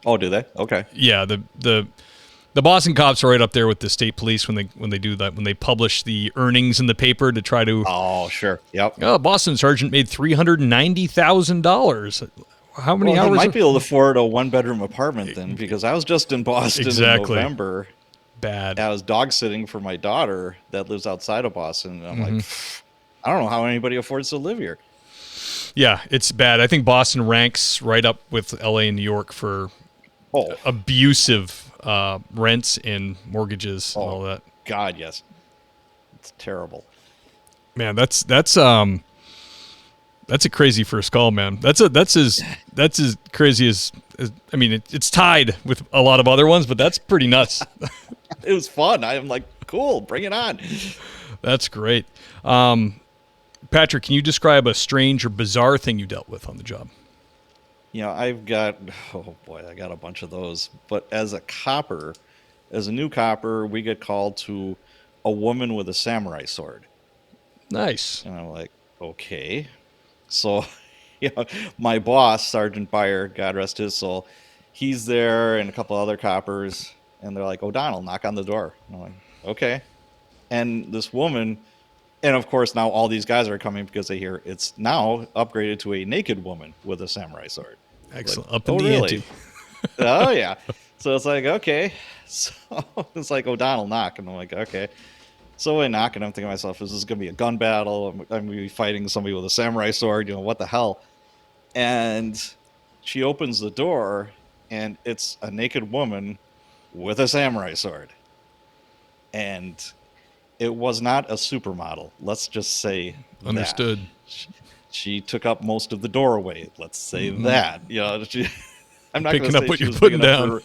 [SPEAKER 3] Oh, do they? Okay.
[SPEAKER 2] Yeah, the Boston cops are right up there with the state police when they do that, when they publish the earnings in the paper to try to.
[SPEAKER 3] Oh, sure. Yep.
[SPEAKER 2] Oh, Boston sergeant made $390,000. How many hours?
[SPEAKER 3] He might be able to afford a 1-bedroom apartment then, because I was just in Boston in November.
[SPEAKER 2] Bad.
[SPEAKER 3] I was dog sitting for my daughter that lives outside of Boston. And I'm like, I don't know how anybody affords to live here.
[SPEAKER 2] Yeah, it's bad. I think Boston ranks right up with LA and New York for abusive rents and mortgages and all that.
[SPEAKER 3] God, yes. It's terrible.
[SPEAKER 2] Man, that's a crazy first call, man. That's as crazy as I mean, it's tied with a lot of other ones, but that's pretty nuts.
[SPEAKER 3] It was fun. I'm like, cool, bring it on.
[SPEAKER 2] That's great. Patrick, can you describe a strange or bizarre thing you dealt with on the job?
[SPEAKER 3] I got a bunch of those. But as a new copper, we get called to a woman with a samurai sword.
[SPEAKER 2] Nice.
[SPEAKER 3] And I'm like, okay. So, my boss, Sergeant Byer, God rest his soul, he's there and a couple other coppers, and they're like, O'Donnell, knock on the door. And I'm like, okay. And this woman, and of course now all these guys are coming because they hear it's now upgraded to a naked woman with a samurai sword.
[SPEAKER 2] Excellent.
[SPEAKER 3] Like,
[SPEAKER 2] up in the ante.
[SPEAKER 3] Oh, yeah. So it's like, okay. So it's like, O'Donnell, knock. And I'm like, okay. So I knock, and I'm thinking to myself, is this going to be a gun battle? I'm going to be fighting somebody with a samurai sword. What the hell? And she opens the door, and it's a naked woman with a samurai sword. And it was not a supermodel. Let's just say
[SPEAKER 2] Understood.
[SPEAKER 3] That. She took up most of the doorway. Let's say that. I'm not
[SPEAKER 2] picking
[SPEAKER 3] up
[SPEAKER 2] what you're putting down.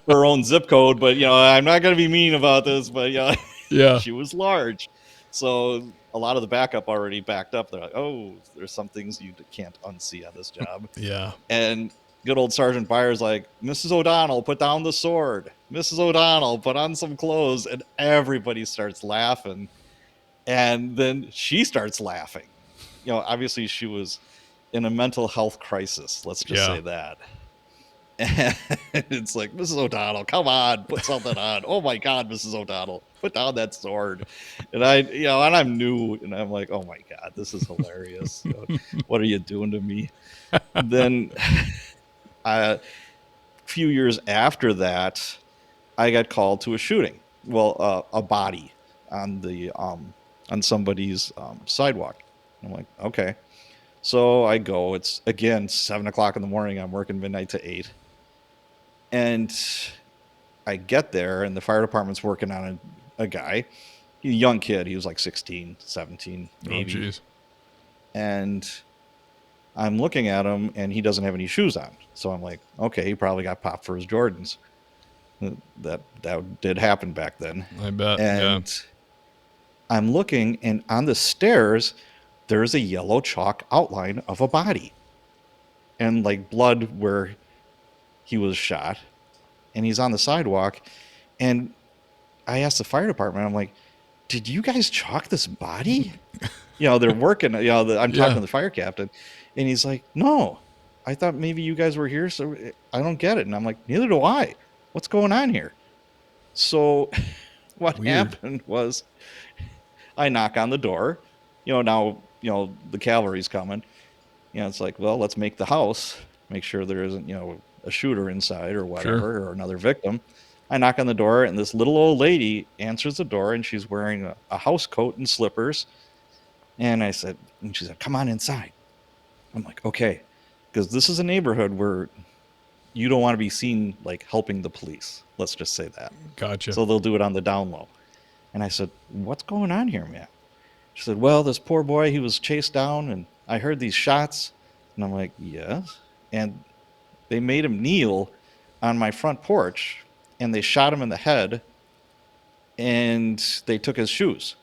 [SPEAKER 3] her own zip code, but I'm not going to be mean about this. But
[SPEAKER 2] yeah,
[SPEAKER 3] she was large, so a lot of the backup already backed up. They're like, oh, there's some things you can't unsee on this job.
[SPEAKER 2] Yeah,
[SPEAKER 3] and good old Sergeant Byers like, Mrs. O'Donnell, put down the sword. Mrs. O'Donnell, put on some clothes, and everybody starts laughing, and then she starts laughing. Obviously she was in a mental health crisis. Let's just say that. And it's like, Mrs. O'Donnell, come on, put something on. Oh my God, Mrs. O'Donnell, put down that sword. And and I'm new, and I'm like, oh my God, this is hilarious. What are you doing to me? And then a few years after that, I got called to a shooting. Well, a body on the on somebody's sidewalk. I'm like, okay. So I go. It's again 7 o'clock in the morning. I'm working midnight to 8, and I get there, and the fire department's working on a guy, a young kid. He was like 16, 17, maybe.
[SPEAKER 2] Oh, jeez.
[SPEAKER 3] And I'm looking at him, and he doesn't have any shoes on. So I'm like, okay, he probably got popped for his Jordans. That did happen back then.
[SPEAKER 2] I bet.
[SPEAKER 3] And
[SPEAKER 2] yeah.
[SPEAKER 3] I'm looking, and on the stairs, there's a yellow chalk outline of a body, and like blood where he was shot. And he's on the sidewalk, and I asked the fire department, I'm like, did you guys chalk this body? They're working, I'm talking to the fire captain, and he's like, no, I thought maybe you guys were here, so I don't get it. And I'm like, neither do I. What's going on here? So what happened was I knock on the door, now, the cavalry's coming. It's like, well, let's make the house, make sure there isn't, a shooter inside or whatever, or another victim. I knock on the door, and this little old lady answers the door, and she's wearing a house coat and slippers. And she said, come on inside. I'm like, okay, because this is a neighborhood where you don't want to be seen like helping the police. Let's just say that.
[SPEAKER 2] Gotcha.
[SPEAKER 3] So they'll do it on the down low. And I said, what's going on here, man? She said, well, this poor boy, he was chased down, and I heard these shots. And I'm like, yes. And they made him kneel on my front porch, and they shot him in the head, and they took his shoes.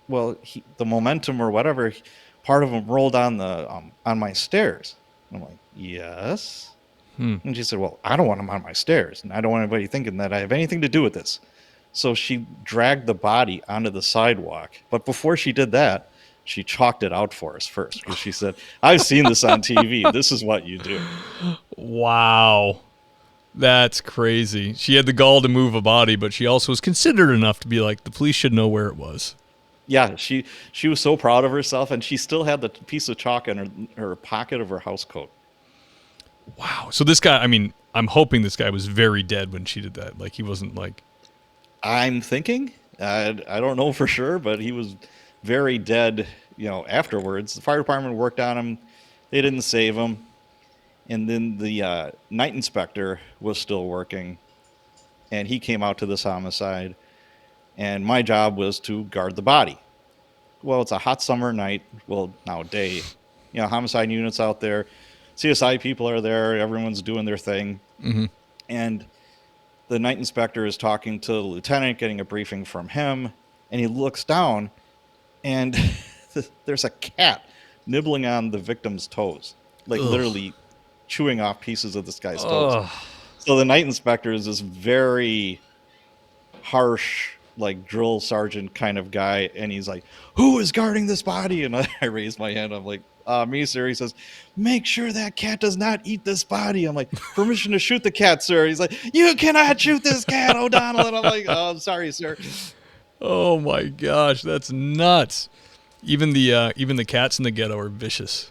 [SPEAKER 3] Well, the momentum or whatever, part of him rolled on my stairs. I'm like, yes. And she said, well, I don't want him on my stairs, and I don't want anybody thinking that I have anything to do with this. So she dragged the body onto the sidewalk. But before she did that, she chalked it out for us first, because she said, I've seen this on TV. This is what you do.
[SPEAKER 2] Wow. That's crazy. She had the gall to move a body, but she also was considerate enough to be like, the police should know where it was.
[SPEAKER 3] Yeah, she was so proud of herself, and she still had the piece of chalk in her pocket of her house coat.
[SPEAKER 2] Wow. So this guy, I'm hoping this guy was very dead when she did that. Like, he wasn't like...
[SPEAKER 3] I'm thinking. I don't know for sure, but he was very dead, afterwards. The fire department worked on him. They didn't save him. And then the night inspector was still working, and he came out to this homicide, and my job was to guard the body. Well, it's a hot summer night. Well, now day. Homicide units out there. CSI people are there. Everyone's doing their thing.
[SPEAKER 2] Mm-hmm.
[SPEAKER 3] And the night inspector is talking to the lieutenant, getting a briefing from him, and he looks down, and there's a cat nibbling on the victim's toes, like literally chewing off pieces of this guy's toes. So the night inspector is this very harsh, like drill sergeant kind of guy, and he's like, who is guarding this body? And I raise my hand. I'm like, me, sir. He says, make sure that cat does not eat this body. I'm like, permission to shoot the cat, sir. He's like, you cannot shoot this cat, O'Donnell. And I'm like, oh, I'm sorry, sir.
[SPEAKER 2] Oh my gosh, that's nuts. Even the cats in the ghetto are vicious.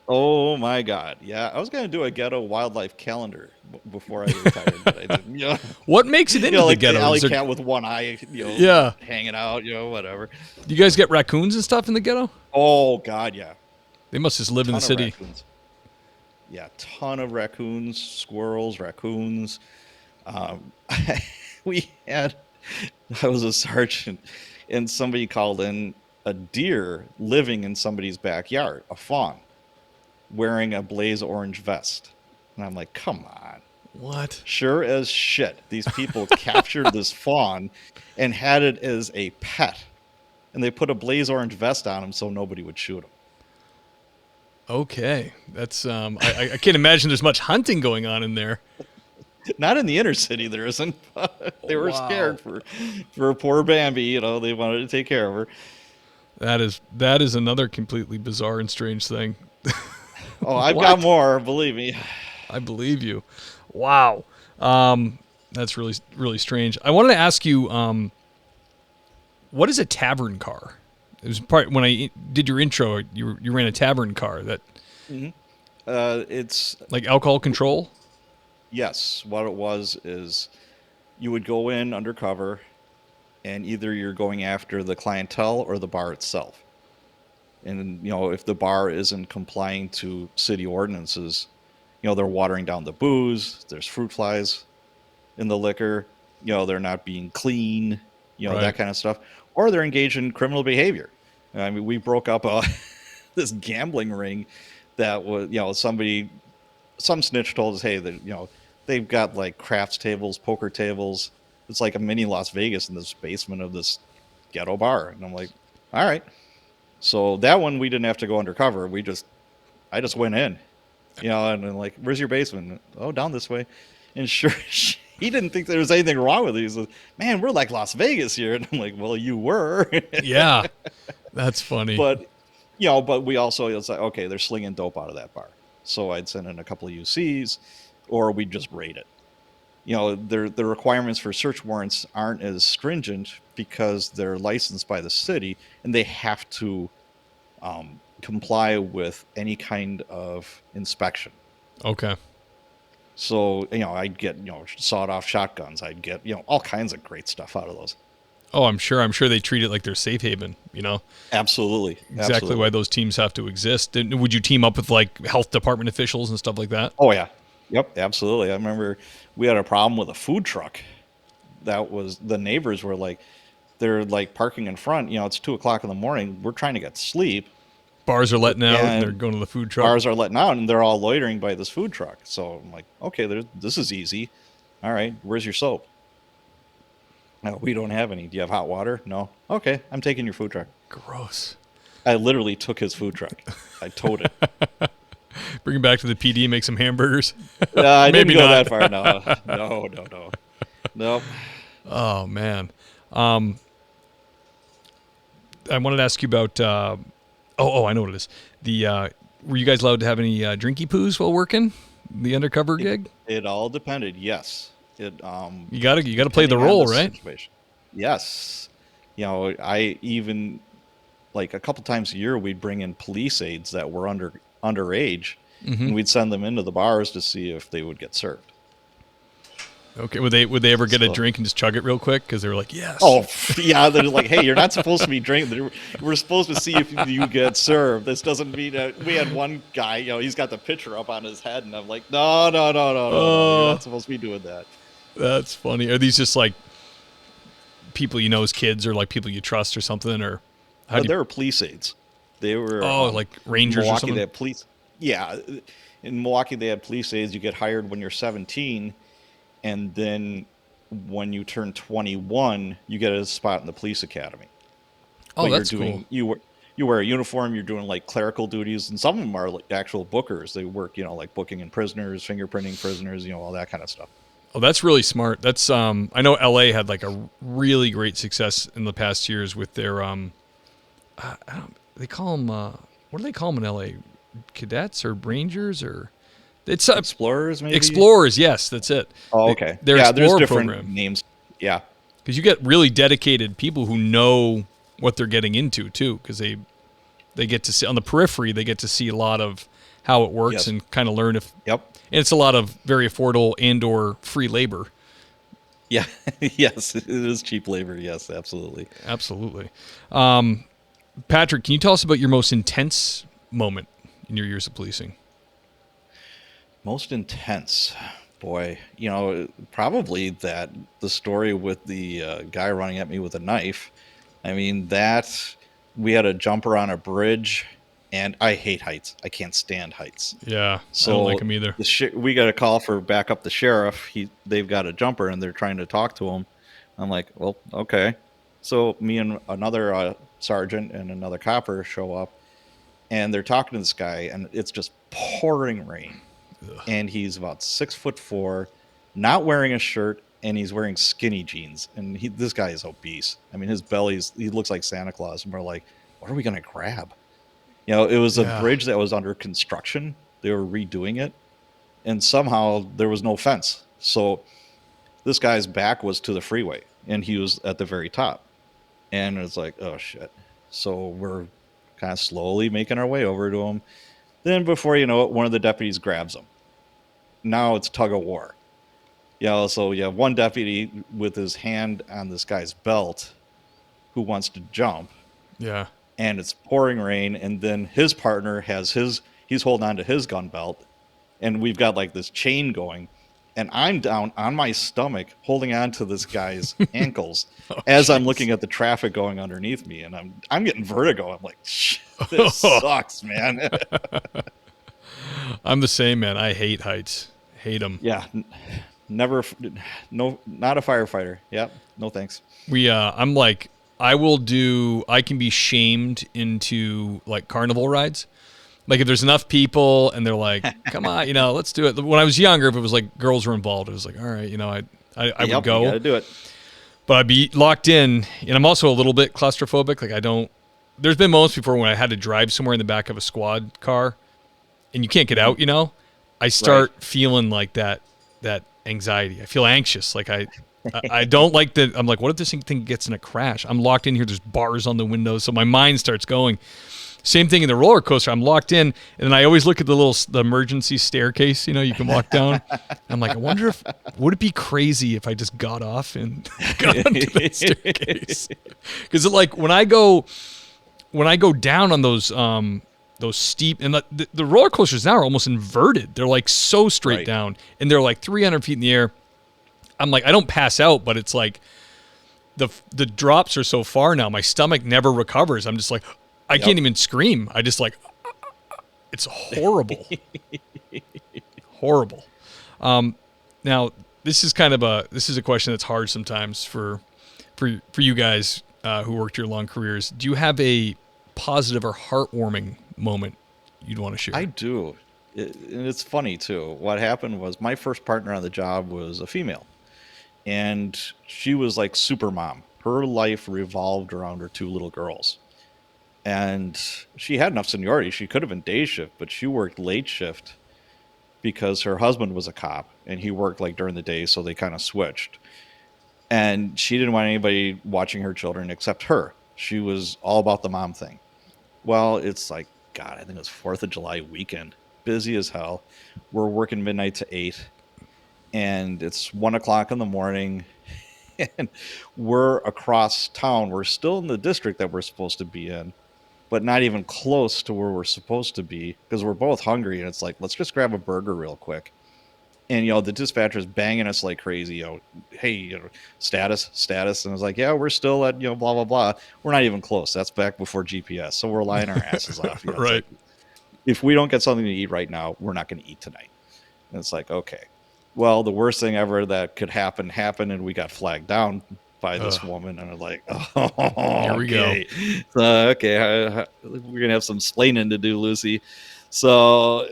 [SPEAKER 3] Oh my God. Yeah. I was going to do a ghetto wildlife calendar before I retired, but I didn't.
[SPEAKER 2] What makes it into
[SPEAKER 3] like
[SPEAKER 2] the ghetto?
[SPEAKER 3] The alley cat with one eye, hanging out, whatever.
[SPEAKER 2] Do you guys get raccoons and stuff in the ghetto?
[SPEAKER 3] Oh God. Yeah.
[SPEAKER 2] They must just live in the city.
[SPEAKER 3] Yeah, ton of raccoons, squirrels, raccoons. I was a sergeant, and somebody called in a deer living in somebody's backyard, a fawn, wearing a blaze orange vest. And I'm like, come on.
[SPEAKER 2] What?
[SPEAKER 3] Sure as shit, these people captured this fawn and had it as a pet. And they put a blaze orange vest on him so nobody would shoot him.
[SPEAKER 2] Okay, that's I can't imagine there's much hunting going on in there.
[SPEAKER 3] Not in the inner city, there isn't. They were scared for poor Bambi. They wanted to take care of her.
[SPEAKER 2] That is another completely bizarre and strange thing.
[SPEAKER 3] Oh, I've got more. Believe me.
[SPEAKER 2] I believe you. Wow, that's really really strange. I wanted to ask you, what is a tavern car? It was when I did your intro. You ran a tavern car. That
[SPEAKER 3] it's
[SPEAKER 2] like alcohol control.
[SPEAKER 3] Yes, what it was is you would go in undercover, and either you're going after the clientele or the bar itself. And if the bar isn't complying to city ordinances, they're watering down the booze. There's fruit flies in the liquor. They're not being clean.
[SPEAKER 2] Right.
[SPEAKER 3] That kind of stuff, or they're engaged in criminal behavior. I mean, we broke up this gambling ring that was, some snitch told us, hey, that they've got like crafts tables, poker tables. It's like a mini Las Vegas in this basement of this ghetto bar. And I'm like, all right. So that one we didn't have to go undercover. I just went in, and I'm like, where's your basement? Oh, down this way. And sure, he didn't think there was anything wrong with it. He said, man, we're like Las Vegas here. And I'm like, well, you were.
[SPEAKER 2] Yeah, that's funny.
[SPEAKER 3] But we also, it's like, okay, they're slinging dope out of that bar. So I'd send in a couple of UCs, or we'd just raid it. The requirements for search warrants aren't as stringent because they're licensed by the city, and they have to comply with any kind of inspection.
[SPEAKER 2] Okay.
[SPEAKER 3] So, I'd get, sawed-off shotguns. I'd get, all kinds of great stuff out of those.
[SPEAKER 2] Oh, I'm sure they treat it like they're safe haven,
[SPEAKER 3] Absolutely.
[SPEAKER 2] Exactly
[SPEAKER 3] Absolutely.
[SPEAKER 2] why those teams have to exist. And would you team up with like health department officials and stuff like that?
[SPEAKER 3] Oh, yeah. Yep, absolutely. I remember we had a problem with a food truck. That was, the neighbors were like, they're like parking in front. It's 2:00 in the morning. We're trying to get sleep.
[SPEAKER 2] Bars are letting out and
[SPEAKER 3] And
[SPEAKER 2] they're going to the food truck.
[SPEAKER 3] Bars are letting out, and they're all loitering by this food truck. So I'm like, okay, this is easy. All right, where's your soap? No, we don't have any. Do you have hot water? No. Okay, I'm taking your food truck.
[SPEAKER 2] Gross.
[SPEAKER 3] I literally took his food truck. I towed it.
[SPEAKER 2] Bring it back to the PD, make some hamburgers.
[SPEAKER 3] I
[SPEAKER 2] Maybe
[SPEAKER 3] didn't go
[SPEAKER 2] not.
[SPEAKER 3] that far. No. Nope.
[SPEAKER 2] Oh, man. I wanted to ask you about, I know what it is. Were you guys allowed to have any drinky poos while working the undercover gig?
[SPEAKER 3] It all depended. Yes.
[SPEAKER 2] You gotta play the role, right?
[SPEAKER 3] Situation. Yes. I even, like, a couple times a year, we'd bring in police aides that were underage, and we'd send them into the bars to see if they would get served.
[SPEAKER 2] Okay. Would they ever get a drink and just chug it real quick? Because they were like, yes.
[SPEAKER 3] Oh, yeah. They're like, hey, you're not supposed to be drinking. We're supposed to see if you get served. This doesn't mean we had one guy, he's got the pitcher up on his head, and I'm like, no. You're not supposed to be doing that.
[SPEAKER 2] That's funny. Are these just like people you know as kids, or like people you trust or something? Or
[SPEAKER 3] They were police aides. They were
[SPEAKER 2] like rangers
[SPEAKER 3] Milwaukee,
[SPEAKER 2] or something?
[SPEAKER 3] they had police. Yeah. In Milwaukee, they had police aides. You get hired when you're 17, and then when you turn 21, you get a spot in the police academy.
[SPEAKER 2] Oh,
[SPEAKER 3] But
[SPEAKER 2] that's
[SPEAKER 3] cool.
[SPEAKER 2] cool.
[SPEAKER 3] You wear a uniform. You're doing like clerical duties, and some of them are like actual bookers. They work, like booking in prisoners, fingerprinting prisoners, all that kind of stuff.
[SPEAKER 2] Oh, that's really smart. That's I know LA had like a really great success in the past years with their they call them what do they call them in LA? Cadets or rangers, or it's
[SPEAKER 3] Explorers, maybe?
[SPEAKER 2] Explorers, yes, that's it.
[SPEAKER 3] Oh, okay.
[SPEAKER 2] Their
[SPEAKER 3] yeah, there's
[SPEAKER 2] Explorer
[SPEAKER 3] different
[SPEAKER 2] program.
[SPEAKER 3] names. Yeah.
[SPEAKER 2] Because you get really dedicated people who know what they're getting into too, because they get to see on the periphery. They get to see a lot of how it works and kind of learn if.
[SPEAKER 3] Yep.
[SPEAKER 2] And it's a lot of very affordable and/or free labor.
[SPEAKER 3] Yeah. Yes, it is cheap labor. Yes, absolutely.
[SPEAKER 2] Absolutely. Patrick, can you tell us about your most intense moment in your years of policing?
[SPEAKER 3] Most intense, boy. Probably the story with the guy running at me with a knife. I mean, we had a jumper on a bridge, and I hate heights. I can't stand heights.
[SPEAKER 2] Yeah,
[SPEAKER 3] So
[SPEAKER 2] I don't like them either.
[SPEAKER 3] We got a call for backup the sheriff. They've got a jumper, and they're trying to talk to him. I'm like, well, okay. So me and another sergeant and another copper show up, and they're talking to this guy, and it's just pouring rain. Ugh. And he's about 6'4", not wearing a shirt, and he's wearing skinny jeans. And this guy is obese. I mean, he looks like Santa Claus. And we're like, what are we going to grab? It was a bridge that was under construction. They were redoing it, and somehow there was no fence. So this guy's back was to the freeway, and he was at the very top. And it's like, oh, shit. So we're kind of slowly making our way over to him. Then before you know it, one of the deputies grabs him. Now it's tug of war. So you have one deputy with his hand on this guy's belt who wants to jump,
[SPEAKER 2] Yeah.
[SPEAKER 3] and it's pouring rain, and then his partner he's holding on to his gun belt, and we've got like this chain going, and I'm down on my stomach holding on to this guy's ankles
[SPEAKER 2] Oh,
[SPEAKER 3] as I'm
[SPEAKER 2] jeez.
[SPEAKER 3] looking at the traffic going underneath me, and I'm getting vertigo. I'm like, this sucks, man.
[SPEAKER 2] I'm the same, man. I hate heights. Hate them.
[SPEAKER 3] Yeah, never, no, not a firefighter. Yep, no thanks.
[SPEAKER 2] I'm like, I can be shamed into like carnival rides. Like if there's enough people and they're like, come on, let's do it. When I was younger, if it was like girls were involved, it was like, all right, I would go.
[SPEAKER 3] You gotta do it.
[SPEAKER 2] But I'd be locked in, and I'm also a little bit claustrophobic. Like there's been moments before when I had to drive somewhere in the back of a squad car and you can't get out, I start feeling like that anxiety. I feel anxious. Like I don't like that. I'm like, what if this thing gets in a crash? I'm locked in here. There's bars on the windows. So my mind starts going. Same thing in the roller coaster. I'm locked in, and then I always look at the emergency staircase. You can walk down. I'm like, I wonder would it be crazy if I just got off and got onto that staircase? Because like when I go down on those steep, and the roller coasters now are almost inverted. They're like so straight down, and they're like 300 feet in the air. I'm like, I don't pass out, but it's like the drops are so far now. My stomach never recovers. I'm just like, I can't even scream. I just like, it's horrible. Horrible. Now this is a question that's hard sometimes for you guys who worked your long careers. Do you have a positive or heartwarming moment you'd want to share?
[SPEAKER 3] I do. And it's funny too. What happened was my first partner on the job was a female, and she was like super mom. Her life revolved around her two little girls. And she had enough seniority. She could have been day shift, but she worked late shift because her husband was a cop and he worked like during the day. So they kind of switched. And she didn't want anybody watching her children except her. She was all about the mom thing. Well, it's like, God, I think it was 4th of July weekend. Busy as hell. We're working midnight to 8. And it's 1 o'clock in the morning. And we're across town. We're still in the district that we're supposed to be in, but not even close to where we're supposed to be because we're both hungry. And it's like, let's just grab a burger real quick. And, the dispatcher's banging us like crazy, hey, status. And I was like, yeah, we're still at, blah, blah, blah. We're not even close. That's back before GPS. So we're lying our asses off.
[SPEAKER 2] Right.
[SPEAKER 3] Like, if we don't get something to eat right now, we're not going to eat tonight. And it's like, okay. Well, the worst thing ever that could happen, and we got flagged down by this woman, and I'm like, oh,
[SPEAKER 2] here we go.
[SPEAKER 3] Okay, we're gonna have some splaining to do, Lucy. So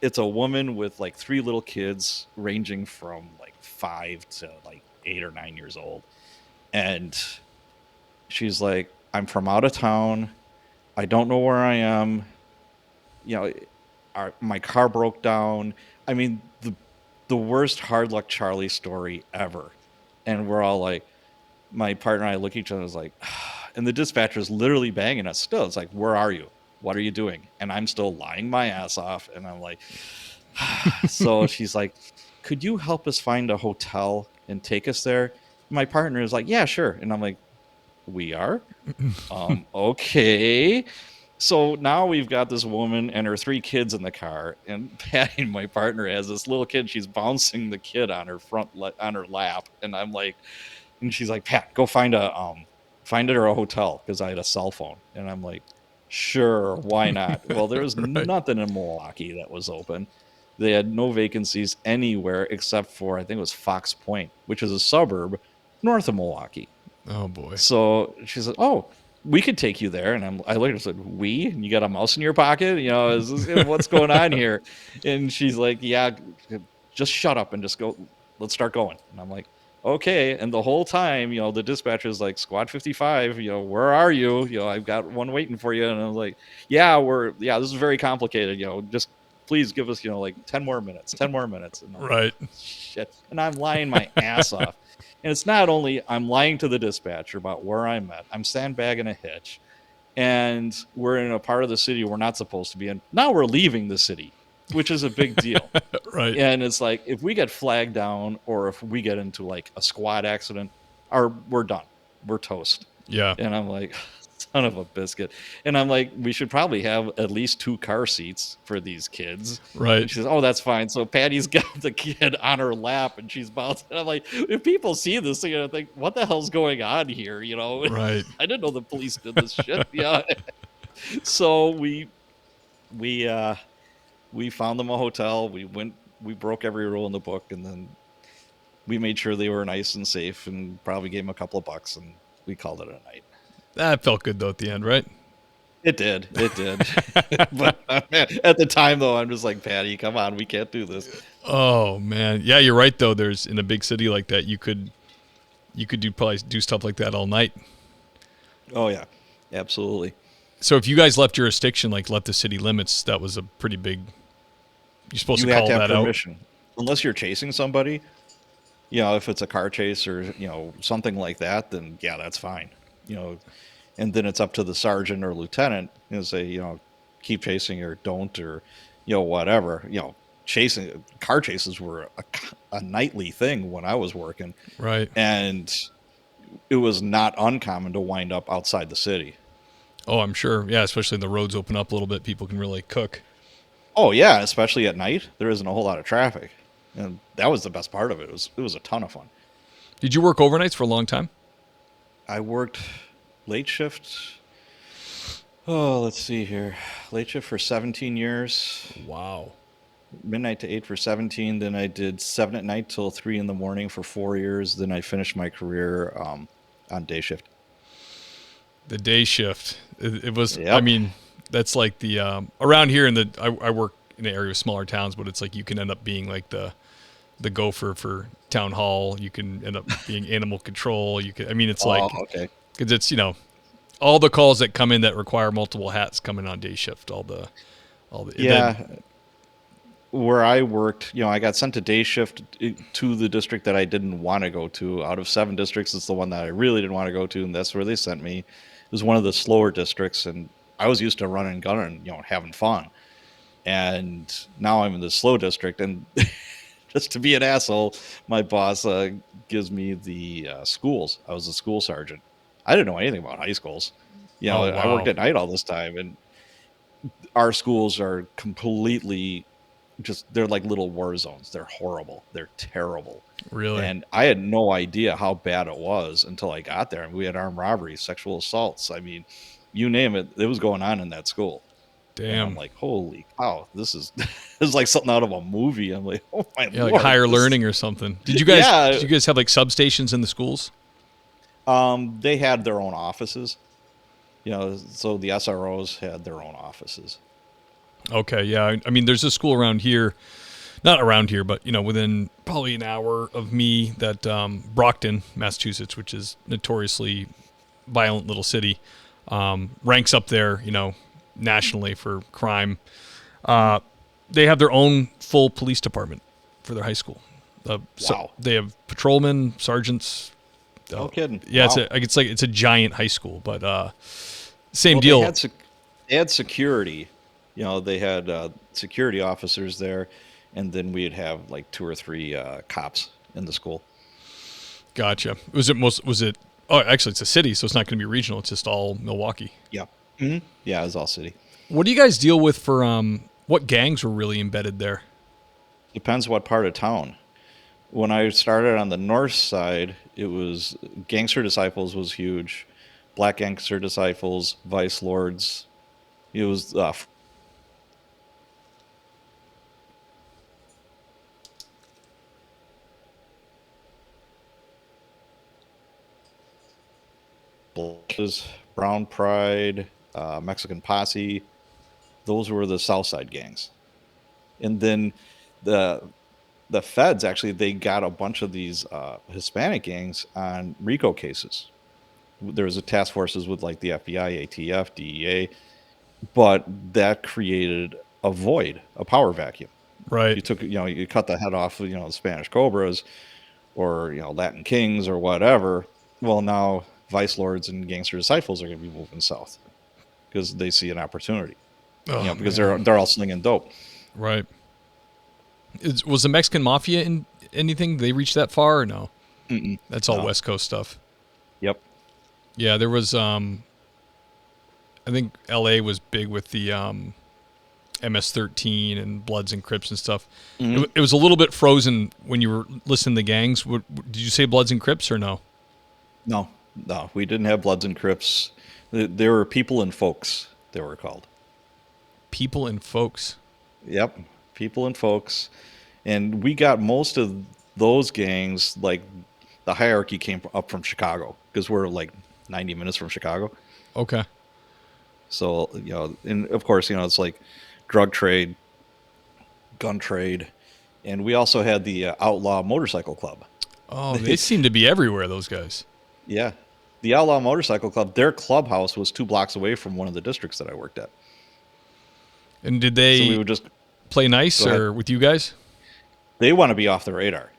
[SPEAKER 3] it's a woman with like 3 little kids, ranging from like 5 to like 8 or 9 years old, and she's like, I'm from out of town. I don't know where I am. My car broke down. I mean, the worst hard luck Charlie story ever. And we're all like, my partner and I look at each other and was like, and the dispatcher's literally banging us still. It's like, where are you? What are you doing? And I'm still lying my ass off. And I'm like, so she's like, could you help us find a hotel and take us there? My partner is like, yeah, sure. And I'm like, we are? Okay. So now we've got this woman and her 3 kids in the car, and Patty, my partner, has this little kid. She's bouncing the kid on her on her lap, and I'm like, and she's like, Pat, go find her a hotel, because I had a cell phone, and I'm like, sure, why not? Well, there was nothing in Milwaukee that was open. They had no vacancies anywhere except for, I think it was Fox Point, which is a suburb north of Milwaukee.
[SPEAKER 2] Oh boy.
[SPEAKER 3] So she said, oh, we could take you there. And I later said, we? And you got a mouse in your pocket? What's going on here? And she's like, yeah, just shut up and just go. Let's start going. And I'm like, okay. And the whole time, the dispatcher is like, Squad 55, where are you? I've got one waiting for you. And I was like, this is very complicated. Just please give us, like 10 more minutes. And I'm
[SPEAKER 2] right.
[SPEAKER 3] like, shit. And I'm lying my ass off. And it's not only I'm lying to the dispatcher about where I'm at, I'm sandbagging a hitch, and we're in a part of the city we're not supposed to be in. Now we're leaving the city. which is a big deal.
[SPEAKER 2] Right.
[SPEAKER 3] And it's like, if we get flagged down or if we get into like a squad accident, we're done. We're toast.
[SPEAKER 2] Yeah.
[SPEAKER 3] And I'm like, son of a biscuit. And I'm like, we should probably have at least 2 car seats for these kids.
[SPEAKER 2] Right.
[SPEAKER 3] And she says, oh, that's fine. So Patty's got the kid on her lap and she's bouncing. And I'm like, if people see this, they're going to think, what the hell's going on here? You know,
[SPEAKER 2] Right.
[SPEAKER 3] I didn't know the police did this shit. Yeah. So we found them a hotel. We broke every rule in the book, and then we made sure they were nice and safe, and probably gave them a couple of bucks, and we called it a night.
[SPEAKER 2] That felt good though at the end, right?
[SPEAKER 3] It did. But man, at the time though, I'm just like, Patty, come on, we can't do this.
[SPEAKER 2] Oh man, yeah, you're right though. There's in a big city like that, you could probably do stuff like that all night.
[SPEAKER 3] Oh yeah, absolutely.
[SPEAKER 2] So if you guys left jurisdiction, like left the city limits, that was a pretty big. You're supposed
[SPEAKER 3] You
[SPEAKER 2] to
[SPEAKER 3] have
[SPEAKER 2] call
[SPEAKER 3] to have
[SPEAKER 2] that
[SPEAKER 3] permission, unless you're chasing somebody. You know, if it's a car chase or something like that, then yeah, that's fine. You know, and then it's up to the sergeant or lieutenant to say, keep chasing or don't, or whatever. Chasing car chases were a nightly thing when I was working,
[SPEAKER 2] right?
[SPEAKER 3] And it was not uncommon to wind up outside the city.
[SPEAKER 2] Oh, I'm sure. Yeah, especially when the roads open up a little bit, people can really cook.
[SPEAKER 3] Oh yeah, especially at night, there isn't a whole lot of traffic, and that was the best part of it. It was a ton of fun.
[SPEAKER 2] Did you work overnights for a long time?
[SPEAKER 3] I worked late shift. Oh, let's see here. Late shift for 17 years.
[SPEAKER 2] Wow.
[SPEAKER 3] Midnight to 8 for 17. Then I did 7 at night till 3 in the morning for 4 years. Then I finished my career on day shift.
[SPEAKER 2] The day shift. It was,
[SPEAKER 3] Yep.
[SPEAKER 2] I mean, that's like the, around here I work in an area with smaller towns, but it's like you can end up being like the gopher for town hall. You can end up being animal control. It's like,
[SPEAKER 3] okay.
[SPEAKER 2] Because it's, all the calls that come in that require multiple hats come in on day shift.
[SPEAKER 3] Yeah. Where I worked, I got sent to day shift to the district that I didn't want to go to. Out of 7 districts, it's the one that I really didn't want to go to, and that's where they sent me. It was one of the slower districts, and I was used to running and gunning, having fun. And now I'm in the slow district, and just to be an asshole, my boss gives me the schools. I was a school sergeant. I didn't know anything about high schools.
[SPEAKER 2] Oh, wow.
[SPEAKER 3] I worked at night all this time, and our schools are completely they're like little war zones. They're horrible. They're terrible.
[SPEAKER 2] Really?
[SPEAKER 3] And I had no idea how bad it was until I got there. And we had armed robberies, sexual assaults. I mean, you name it, it was going on in that school.
[SPEAKER 2] Damn.
[SPEAKER 3] And I'm like, holy cow, this is like something out of a movie. I'm like, oh my Lord.
[SPEAKER 2] Like higher learning or something. Did you guys have like substations in the schools?
[SPEAKER 3] They had their own offices. So the SROs had their own offices.
[SPEAKER 2] Okay, yeah. I mean, there's a school around here, not around here, but, within probably an hour of me that Brockton, Massachusetts, which is notoriously violent little city, ranks up there, nationally for crime. They have their own full police department for their high school.
[SPEAKER 3] Wow.
[SPEAKER 2] So they have patrolmen, sergeants.
[SPEAKER 3] No kidding.
[SPEAKER 2] Yeah,
[SPEAKER 3] wow.
[SPEAKER 2] it's a giant high school, but same deal.
[SPEAKER 3] They had security. They had security officers there, and then we'd have like 2 or 3 cops in the school.
[SPEAKER 2] Gotcha. Was it? Oh, actually, it's a city, so it's not going to be regional. It's just all Milwaukee.
[SPEAKER 3] Yeah. Mm-hmm. Yeah, it was all city.
[SPEAKER 2] What do you guys deal with for what gangs were really embedded there?
[SPEAKER 3] Depends what part of town. When I started on the north side, it was Gangster Disciples was huge. Black Gangster Disciples, Vice Lords. It was Brown Pride, Mexican Posse. Those were the South Side gangs. And then the feds, actually, they got a bunch of these Hispanic gangs on RICO cases. There was a task forces with like the FBI, ATF, DEA, but that created a void, a power vacuum.
[SPEAKER 2] Right.
[SPEAKER 3] You took, you cut the head off of, the Spanish Cobras or, Latin Kings or whatever. Well, now Vice Lords and Gangster Disciples are going to be moving south because they see an opportunity.
[SPEAKER 2] Oh,
[SPEAKER 3] because they're all slinging dope.
[SPEAKER 2] Right. Was the Mexican Mafia in anything? Did they reach that far or no?
[SPEAKER 3] Mm-mm.
[SPEAKER 2] That's all
[SPEAKER 3] No.
[SPEAKER 2] West Coast stuff.
[SPEAKER 3] Yep.
[SPEAKER 2] Yeah, there was. I think L.A. was big with the MS-13 and Bloods and Crips and stuff.
[SPEAKER 3] Mm-hmm.
[SPEAKER 2] It was a little bit frozen when you were listening to the gangs. Did you say Bloods and Crips or no?
[SPEAKER 3] No, we didn't have Bloods and Crips. There were People and Folks, they were called.
[SPEAKER 2] People and Folks.
[SPEAKER 3] Yep, People and Folks. And we got most of those gangs, like the hierarchy came up from Chicago because we're like 90 minutes from Chicago.
[SPEAKER 2] Okay.
[SPEAKER 3] So, and of course, it's like drug trade, gun trade. And we also had the Outlaw Motorcycle Club.
[SPEAKER 2] Oh, they seem to be everywhere, those guys.
[SPEAKER 3] Yeah. The Outlaw Motorcycle Club, their clubhouse was 2 blocks away from one of the districts that I worked at.
[SPEAKER 2] And did they
[SPEAKER 3] So we would just
[SPEAKER 2] play nice or with you guys?
[SPEAKER 3] They want to be off the radar.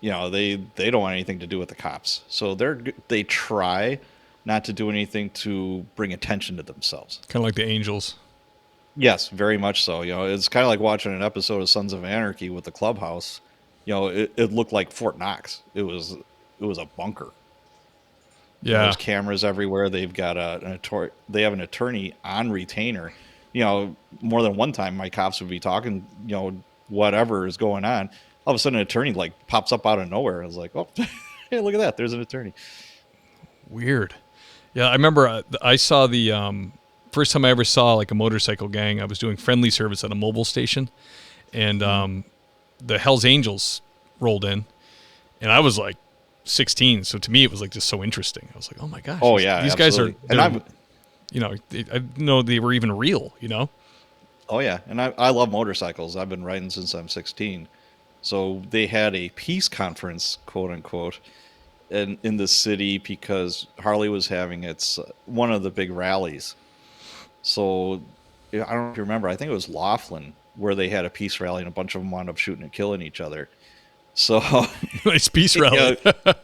[SPEAKER 3] They don't want anything to do with the cops. So they try not to do anything to bring attention to themselves.
[SPEAKER 2] Kind of like the Angels.
[SPEAKER 3] Yes, very much so. It's kind of like watching an episode of Sons of Anarchy with the clubhouse. It looked like Fort Knox. It was a bunker.
[SPEAKER 2] Yeah.
[SPEAKER 3] There's cameras everywhere. They've got they have an attorney on retainer. More than one time my cops would be talking, whatever is going on. All of a sudden an attorney like pops up out of nowhere. I was like, oh, hey, look at that. There's an attorney.
[SPEAKER 2] Weird. Yeah, I remember I saw the first time I ever saw like a motorcycle gang. I was doing friendly service at a mobile station, and the Hells Angels rolled in, and I was like 16. So to me, it was like just so interesting. I was like, oh my gosh.
[SPEAKER 3] Oh yeah,
[SPEAKER 2] these
[SPEAKER 3] absolutely.
[SPEAKER 2] guys are.
[SPEAKER 3] And
[SPEAKER 2] I didn't know they were even real.
[SPEAKER 3] Oh yeah, and I love motorcycles. I've been riding since I'm 16. So they had a peace conference, quote unquote, in the city because Harley was having its one of the big rallies. So I don't know if you remember. I think it was Laughlin where they had a peace rally and a bunch of them wound up shooting and killing each other. So
[SPEAKER 2] nice peace rally.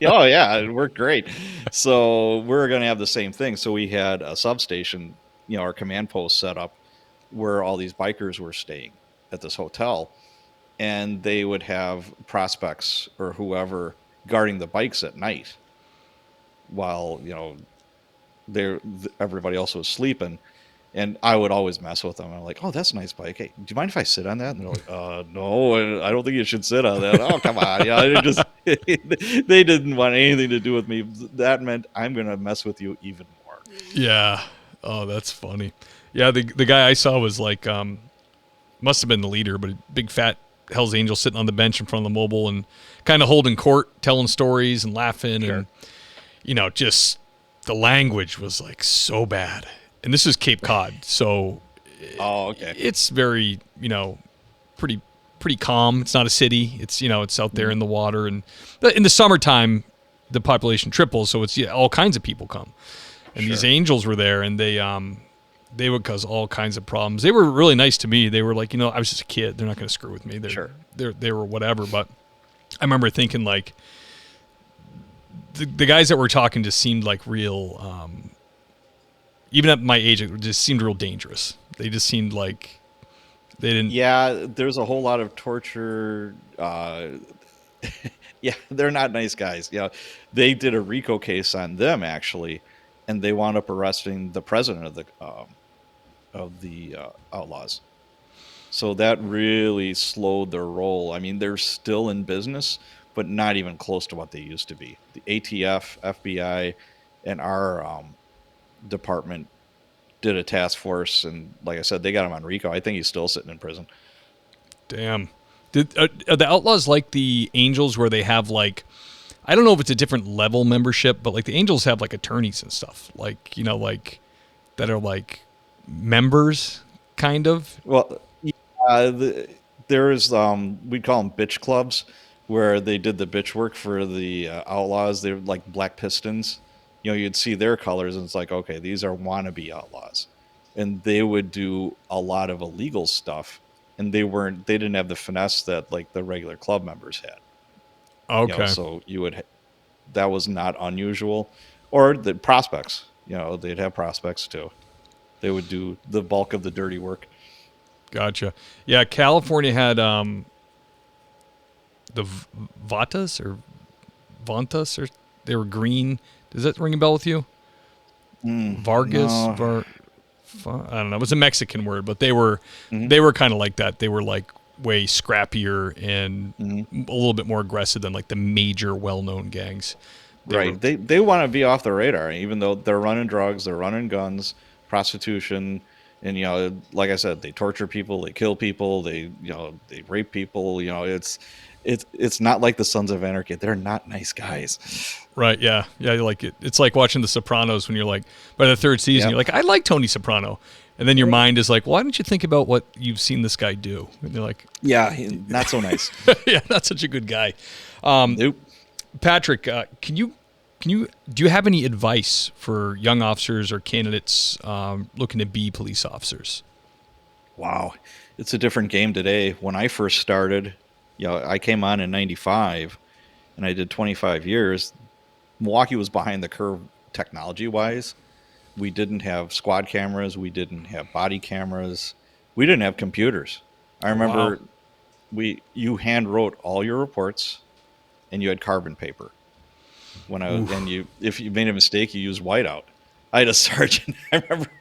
[SPEAKER 3] Oh yeah, it worked great. So we're going to have the same thing. So we had a substation, our command post set up where all these bikers were staying at this hotel, and they would have prospects or whoever guarding the bikes at night while everybody else was sleeping. And I would always mess with them. I'm like, oh, that's a nice bike. Hey, do you mind if I sit on that? And they're like, no, I don't think you should sit on that. Oh, come on. They didn't want anything to do with me. That meant I'm going to mess with you even more.
[SPEAKER 2] Yeah. Oh, that's funny. Yeah, the guy I saw was like, must have been the leader, but a big fat Hells Angel sitting on the bench in front of the mobile and kind of holding court, telling stories and laughing.
[SPEAKER 3] Sure.
[SPEAKER 2] And, just the language was like so bad. And this is Cape Cod, so
[SPEAKER 3] okay.
[SPEAKER 2] It's very, pretty calm. It's not a city. It's, it's out there in the water. And in the summertime, the population triples, so it's all kinds of people come. And these Angels were there, and they would cause all kinds of problems. They were really nice to me. They were like, I was just a kid. They're not going to screw with me. They were whatever. But I remember thinking like the guys that were talking just seemed like real. Even at my age, it just seemed real dangerous. They just seemed like they didn't.
[SPEAKER 3] Yeah, there's a whole lot of torture. Yeah, they're not nice guys. They did a RICO case on them actually, and they wound up arresting the president of the Outlaws. So that really slowed their roll. I mean, they're still in business, but not even close to what they used to be. The ATF, FBI, and our department did a task force, and like I said, they got him on RICO. I think he's still sitting in prison.
[SPEAKER 2] Damn. Are the Outlaws like the Angels where they have like, I don't know if it's a different level membership, but like the Angels have like attorneys and stuff, like, like that are like members kind of?
[SPEAKER 3] Well, there's we'd call them bitch clubs where they did the bitch work for the Outlaws. They're like Black Pistons. You'd see their colors and it's like, okay, these are wannabe outlaws. And they would do a lot of illegal stuff, and they didn't have the finesse that like the regular club members had.
[SPEAKER 2] Okay.
[SPEAKER 3] So that was not unusual. Or the prospects, they'd have prospects too. They would do the bulk of the dirty work.
[SPEAKER 2] Gotcha. Yeah, California had the Vatas or Vantas, or they were green. Does that ring a bell with you? Vargas,
[SPEAKER 3] No.
[SPEAKER 2] I don't know. It was a Mexican word, but they were kind of like that. They were like way scrappier and a little bit more aggressive than like the major well-known gangs.
[SPEAKER 3] Right. They want to be off the radar, even though they're running drugs, they're running guns, prostitution, and like I said, they torture people, they kill people, they they rape people. It's not like the Sons of Anarchy. They're not nice guys.
[SPEAKER 2] Right. Yeah. Yeah. Like it's like watching The Sopranos when you're like, by the third season, you're like, I like Tony Soprano. And then your mind is like, why don't you think about what you've seen this guy do? And you're like,
[SPEAKER 3] yeah, not so nice.
[SPEAKER 2] Yeah, not such a good guy.
[SPEAKER 3] Nope.
[SPEAKER 2] Patrick, do you have any advice for young officers or candidates looking to be police officers?
[SPEAKER 3] Wow. It's a different game today. When I first started, I came on in 95 and I did 25 years. Milwaukee was behind the curve technology wise. We didn't have squad cameras. We didn't have body cameras. We didn't have computers. I remember you hand wrote all your reports and you had carbon paper. If you made a mistake, you used whiteout. I had a sergeant. I remember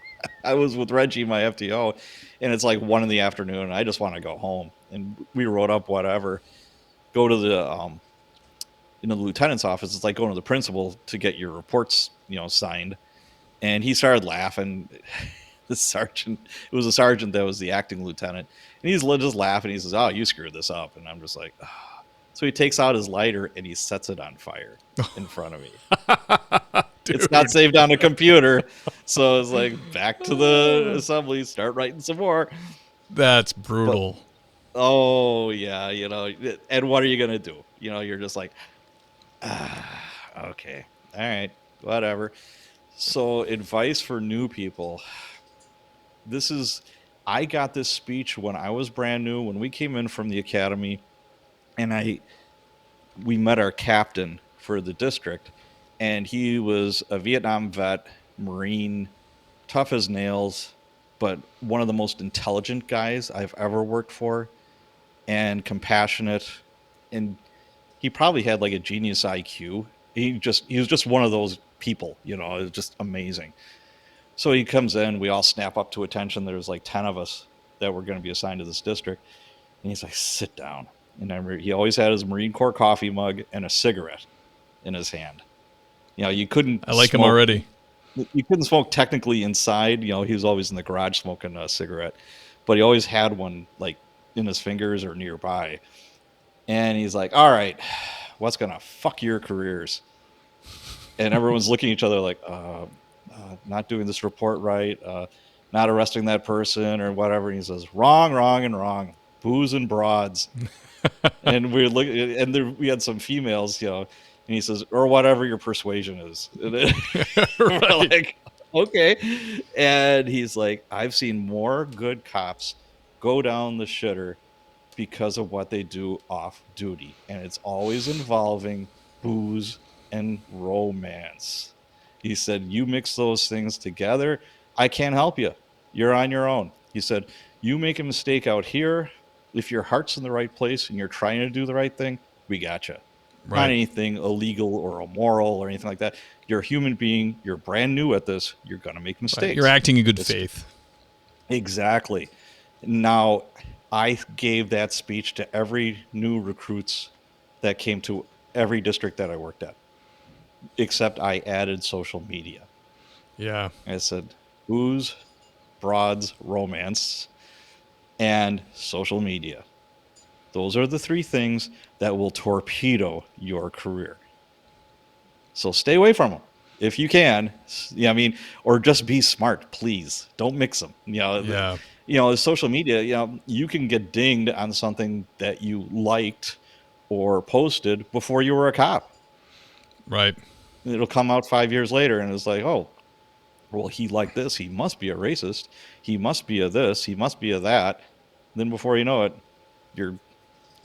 [SPEAKER 3] I was with Reggie, my FTO, and it's like 1 PM. And I just want to go home. And we wrote up whatever. Go to the the lieutenant's office. It's like going to the principal to get your reports, signed. And he started laughing. The sergeant, it was a sergeant that was the acting lieutenant, and he's just laughing. He says, "Oh, you screwed this up," and I'm just like, oh. So he takes out his lighter and he sets it on fire in front of me. It's not saved on a computer, so it's like back to the assembly, start writing some more.
[SPEAKER 2] That's brutal.
[SPEAKER 3] But, oh yeah, and what are you gonna do? You're just like, okay, all right, whatever. So advice for new people. I got this speech when I was brand new, when we came in from the academy, and we met our captain for the district, and he was a Vietnam vet, Marine, tough as nails, but one of the most intelligent guys I've ever worked for, and compassionate, and he probably had like a genius IQ. He was just one of those people, it was just amazing. So he comes in, we all snap up to attention. There's like 10 of us that were going to be assigned to this district. And he's like, sit down. And I remember he always had his Marine Corps coffee mug and a cigarette in his hand. You couldn't.
[SPEAKER 2] I like him already.
[SPEAKER 3] You couldn't smoke technically inside. He was always in the garage smoking a cigarette. But he always had one like in his fingers or nearby. And he's like, all right, what's going to fuck your careers? And everyone's looking at each other like, not doing this report right, not arresting that person or whatever. And he says, wrong, and wrong. Booze and broads. And we're looking, and we had some females, and he says, or whatever your persuasion is. And we're like, okay. And he's like, I've seen more good cops go down the shitter because of what they do off duty. And it's always involving booze and romance. He said, you mix those things together, I can't help you. You're on your own. He said, you make a mistake out here. If your heart's in the right place and you're trying to do the right thing, we got you. Right. Not anything illegal or immoral or anything like that. You're a human being. You're brand new at this. You're going to make mistakes. Right.
[SPEAKER 2] You're acting in good faith.
[SPEAKER 3] Exactly. Now, I gave that speech to every new recruits that came to every district that I worked at. Except I added social media.
[SPEAKER 2] Yeah.
[SPEAKER 3] I said, booze, broads, romance, and social media. Those are the 3 things that will torpedo your career. So stay away from them if you can. Or just be smart, please. Don't mix them. Social media, you can get dinged on something that you liked or posted before you were a cop.
[SPEAKER 2] Right.
[SPEAKER 3] It'll come out 5 years later and it's like, oh, well, he liked this. He must be a racist. He must be a this. He must be a that. Then before you know it, you're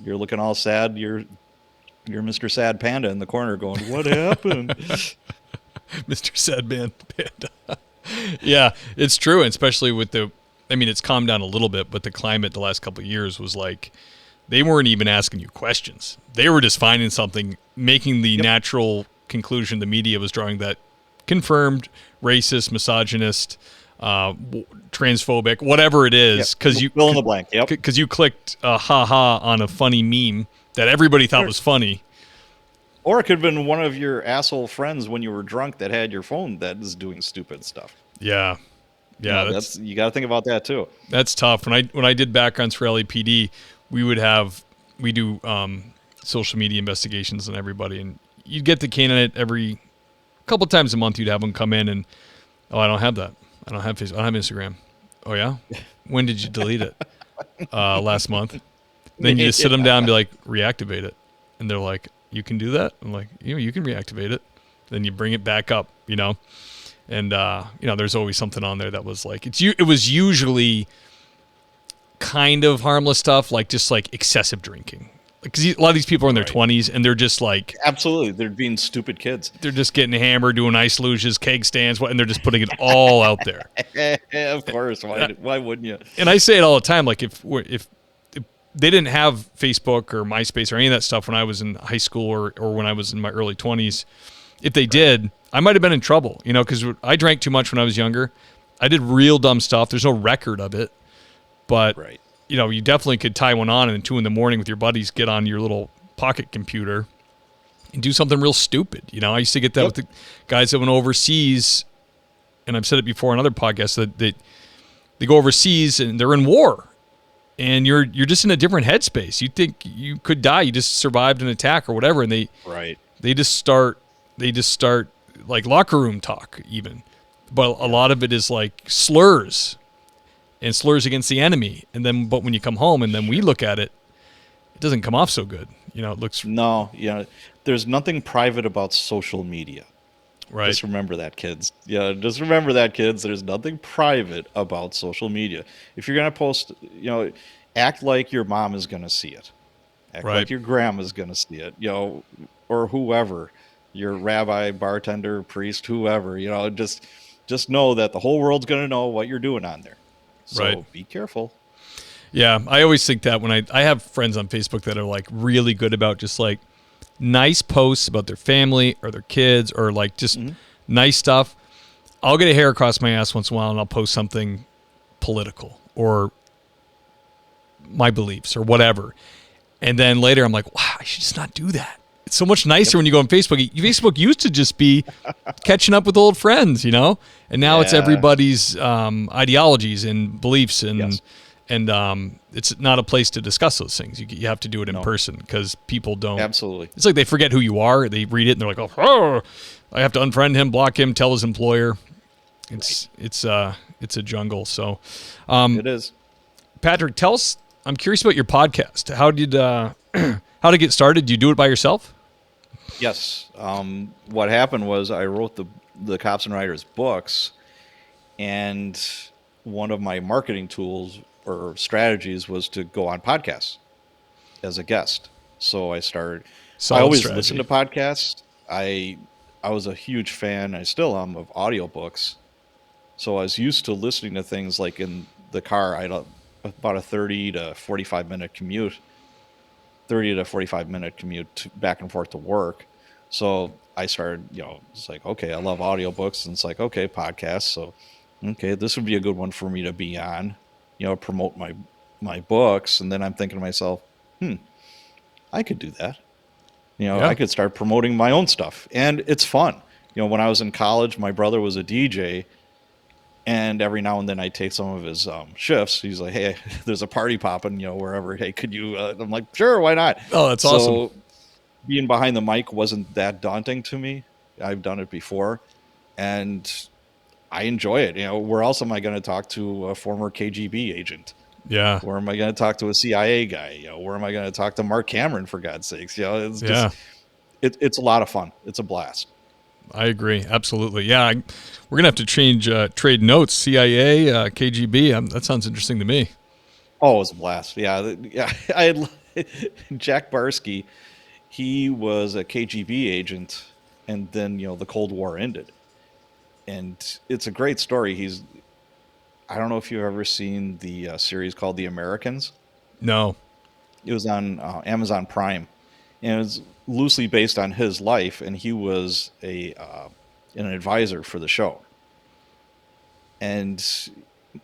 [SPEAKER 3] looking all sad. You're Mr. Sad Panda in the corner going, what happened?
[SPEAKER 2] Mr. Sad Panda. Yeah, it's true. And especially with it's calmed down a little bit, but the climate the last couple of years was like they weren't even asking you questions. They were just finding something, making the natural conclusion the media was drawing that confirmed racist, misogynist, transphobic, whatever it is, because you
[SPEAKER 3] fill in the blank. Yep.
[SPEAKER 2] Because you clicked ha on a funny meme that everybody thought was funny.
[SPEAKER 3] Or it could have been one of your asshole friends when you were drunk that had your phone that is doing stupid stuff.
[SPEAKER 2] Yeah. Yeah,
[SPEAKER 3] that's you got to think about that too.
[SPEAKER 2] That's tough. When I did backgrounds for LAPD, we do social media investigations on everybody, and you'd get the candidate every couple times a month. You'd have them come in and, I don't have that. I don't have Facebook. I don't have Instagram. Oh yeah, when did you delete it? Last month. Then you just sit them down and be like, reactivate it, and they're like, you can do that. I'm like, you can reactivate it. Then you bring it back up, and there's always something on there that was like it was usually kind of harmless stuff, like just like excessive drinking. Because a lot of these people are in their 20s, and they're just like...
[SPEAKER 3] Absolutely. They're being stupid kids.
[SPEAKER 2] They're just getting hammered, doing ice luges, keg stands, and they're just putting it all out there.
[SPEAKER 3] Of course. Why wouldn't you?
[SPEAKER 2] And I say it all the time, like if they didn't have Facebook or MySpace or any of that stuff when I was in high school or when I was in my early 20s, if they did, I might have been in trouble, because I drank too much when I was younger. I did real dumb stuff. There's no record of it. But...
[SPEAKER 3] Right.
[SPEAKER 2] You definitely could tie one on and at 2 a.m. with your buddies, get on your little pocket computer and do something real stupid. I used to get that with the guys that went overseas, and I've said it before on other podcasts that they go overseas and they're in war, and you're just in a different headspace. You think you could die, you just survived an attack or whatever, and they just start like locker room talk even, but a lot of it is like slurs. And slurs against the enemy, but when you come home and then we look at it, it doesn't come off so good. It looks
[SPEAKER 3] there's nothing private about social media.
[SPEAKER 2] Right.
[SPEAKER 3] Just remember that, kids. Just remember that, kids. There's nothing private about social media. If you're gonna post, act like your mom is gonna see it, act like your grandma's gonna see it, or whoever, your rabbi, bartender, priest, whoever. Just know that the whole world's gonna know what you're doing on there. So be careful.
[SPEAKER 2] Yeah, I always think that when I have friends on Facebook that are like really good about just like nice posts about their family or their kids or like just nice stuff. I'll get a hair across my ass once in a while and I'll post something political or my beliefs or whatever. And then later I'm like, wow, I should just not do that. It's so much nicer when you go on Facebook. Facebook used to just be catching up with old friends, and now it's everybody's ideologies and beliefs, and it's not a place to discuss those things. You have to do it in person because people don't.
[SPEAKER 3] Absolutely.
[SPEAKER 2] It's like they forget who you are. They read it and they're like, oh, I have to unfriend him, block him, tell his employer. It's a jungle. So
[SPEAKER 3] it is.
[SPEAKER 2] Patrick, tell us. I'm curious about your podcast. How did it get started? Did you do it by yourself?
[SPEAKER 3] Yes. What happened was I wrote the Cops and Riders books, and one of my marketing tools or strategies was to go on podcasts as a guest. So I started. I always listen to podcasts. I was a huge fan. I still am of audiobooks. So I was used to listening to things like in the car. I had about a 30 to 45 minute commute. 30 to 45 minute commute back and forth to work. So I started, it's like, okay, I love audiobooks. And it's like, okay, podcasts. So, okay, this would be a good one for me to be on, promote my books. And then I'm thinking to myself, I could do that. I could start promoting my own stuff. And it's fun. When I was in college, my brother was a DJ. And every now and then I take some of his shifts. He's like, hey, there's a party popping, wherever. Hey, could you? I'm like, sure, why not?
[SPEAKER 2] Oh, that's awesome.
[SPEAKER 3] So being behind the mic wasn't that daunting to me. I've done it before. And I enjoy it. Where else am I going to talk to a former KGB agent?
[SPEAKER 2] Yeah.
[SPEAKER 3] Where am I going to talk to a CIA guy? Where am I going to talk to Mark Cameron, for God's sakes? It's just, it's a lot of fun. It's a blast.
[SPEAKER 2] I agree. Absolutely. Yeah. We're going to have to change trade notes. CIA, KGB. That sounds interesting to me.
[SPEAKER 3] Oh, it was a blast. Yeah. I had Jack Barsky. He was a KGB agent, and then, the Cold War ended. And it's a great story. I don't know if you've ever seen the series called The Americans.
[SPEAKER 2] No.
[SPEAKER 3] It was on Amazon Prime, and it was loosely based on his life. And he was an advisor for the show, and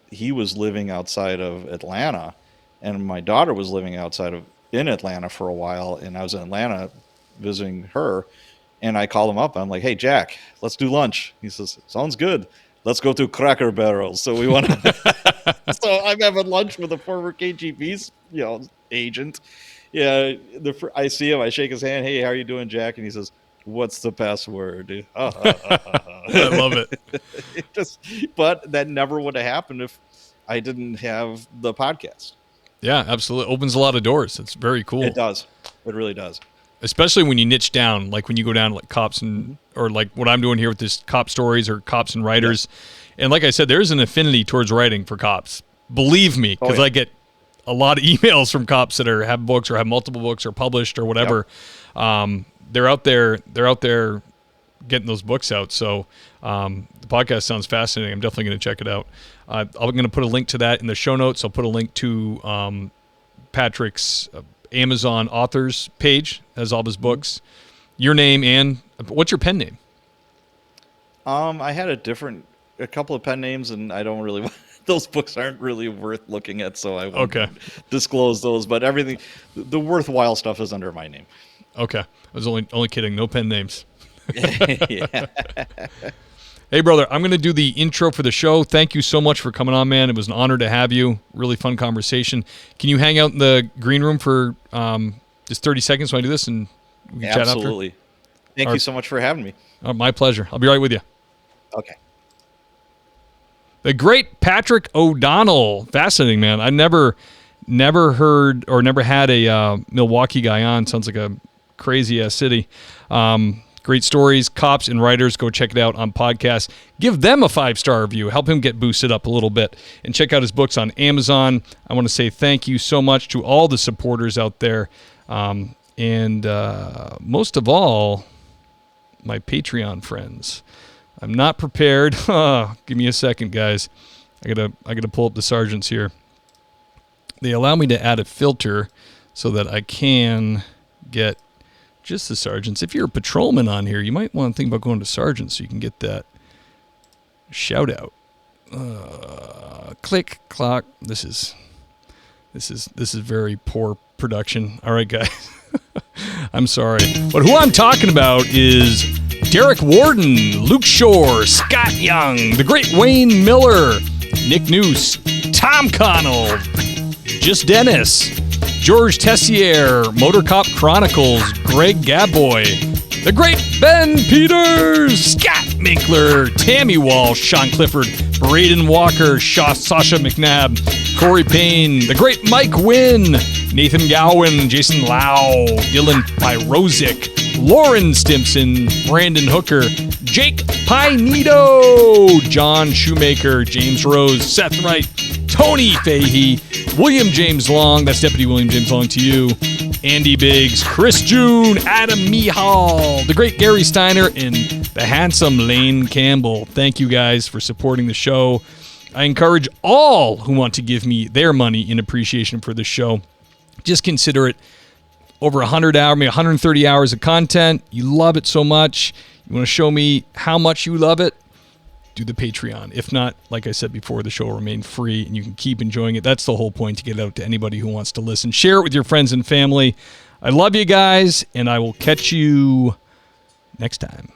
[SPEAKER 3] he was living outside of Atlanta, and my daughter was living in Atlanta for a while, and I was in Atlanta visiting her, and I called him up. I'm like, "Hey, Jack, let's do lunch." He says, "Sounds good. Let's go to Cracker Barrel." So we went. So I'm having lunch with a former KGB, agent. Yeah, I see him. I shake his hand. "Hey, how are you doing, Jack?" And he says, "What's the password?"
[SPEAKER 2] I love it.
[SPEAKER 3] But that never would have happened if I didn't have the podcast.
[SPEAKER 2] Yeah, absolutely. Opens a lot of doors. It's very cool.
[SPEAKER 3] It does. It really does.
[SPEAKER 2] Especially when you niche down, like when you go down to like cops and or like what I'm doing here with this cop stories or cops and writers. Yeah. And like I said, there's an affinity towards writing for cops. Believe me, because I get a lot of emails from cops that have books or have multiple books or published or whatever. Yep. They're out there getting those books out. So the podcast sounds fascinating. I'm definitely going to check it out. I'm going to put a link to that in the show notes. I'll put a link to Patrick's Amazon authors page, has all his books. Your name and what's your pen name?
[SPEAKER 3] I had a couple of pen names, and I don't really. Those books aren't really worth looking at, so I won't disclose those. But everything, the worthwhile stuff is under my name.
[SPEAKER 2] Okay, I was only kidding. No pen names.
[SPEAKER 3] Yeah.
[SPEAKER 2] Hey, brother, I'm going to do the intro for the show. Thank you so much for coming on, man. It was an honor to have you. Really fun conversation. Can you hang out in the green room for just 30 seconds when I do this and we can chat after?
[SPEAKER 3] Absolutely. Thank you so much for having me.
[SPEAKER 2] My pleasure. I'll be right with you.
[SPEAKER 3] Okay.
[SPEAKER 2] The great Patrick O'Donnell. Fascinating, man. I never heard or never had a Milwaukee guy on. Sounds like a crazy-ass city. Great stories, cops and writers. Go check it out on podcasts. Give them a 5-star review. Help him get boosted up a little bit. And check out his books on Amazon. I want to say thank you so much to all the supporters out there. And most of all, my Patreon friends. I'm not prepared. Give me a second, guys. I gotta pull up the sergeants here. They allow me to add a filter so that I can get just the sergeants. If you're a patrolman on here, you might want to think about going to sergeant so you can get that shout out. Click, clock. This is very poor production. All right, guys. I'm sorry. But who I'm talking about is Derek Warden, Luke Shore, Scott Young, the great Wayne Miller, Nick Noose, Tom Connell, Just Dennis, George Tessier, Motor Cop Chronicles, Greg Gaboy, the great Ben Peters, Scott Minkler, Tammy Walsh, Sean Clifford, Braden Walker, Sasha McNabb, Corey Payne, the great Mike Wynn, Nathan Gowan, Jason Lau, Dylan Pyrozic, Lauren Stimson, Brandon Hooker, Jake Pinedo, John Shoemaker, James Rose, Seth Wright, Tony Fahey, William James Long, that's Deputy William James Long to you, Andy Biggs, Chris June, Adam Mihal, the great Gary Steiner, and the handsome Lane Campbell. Thank you guys for supporting the show. I encourage all who want to give me their money in appreciation for the show. Just consider it over 100 hours, maybe 130 hours of content. You love it so much. You want to show me how much you love it? Do the Patreon. If not, like I said before, the show will remain free and you can keep enjoying it. That's the whole point, to get it out to anybody who wants to listen. Share it with your friends and family. I love you guys, and I will catch you next time.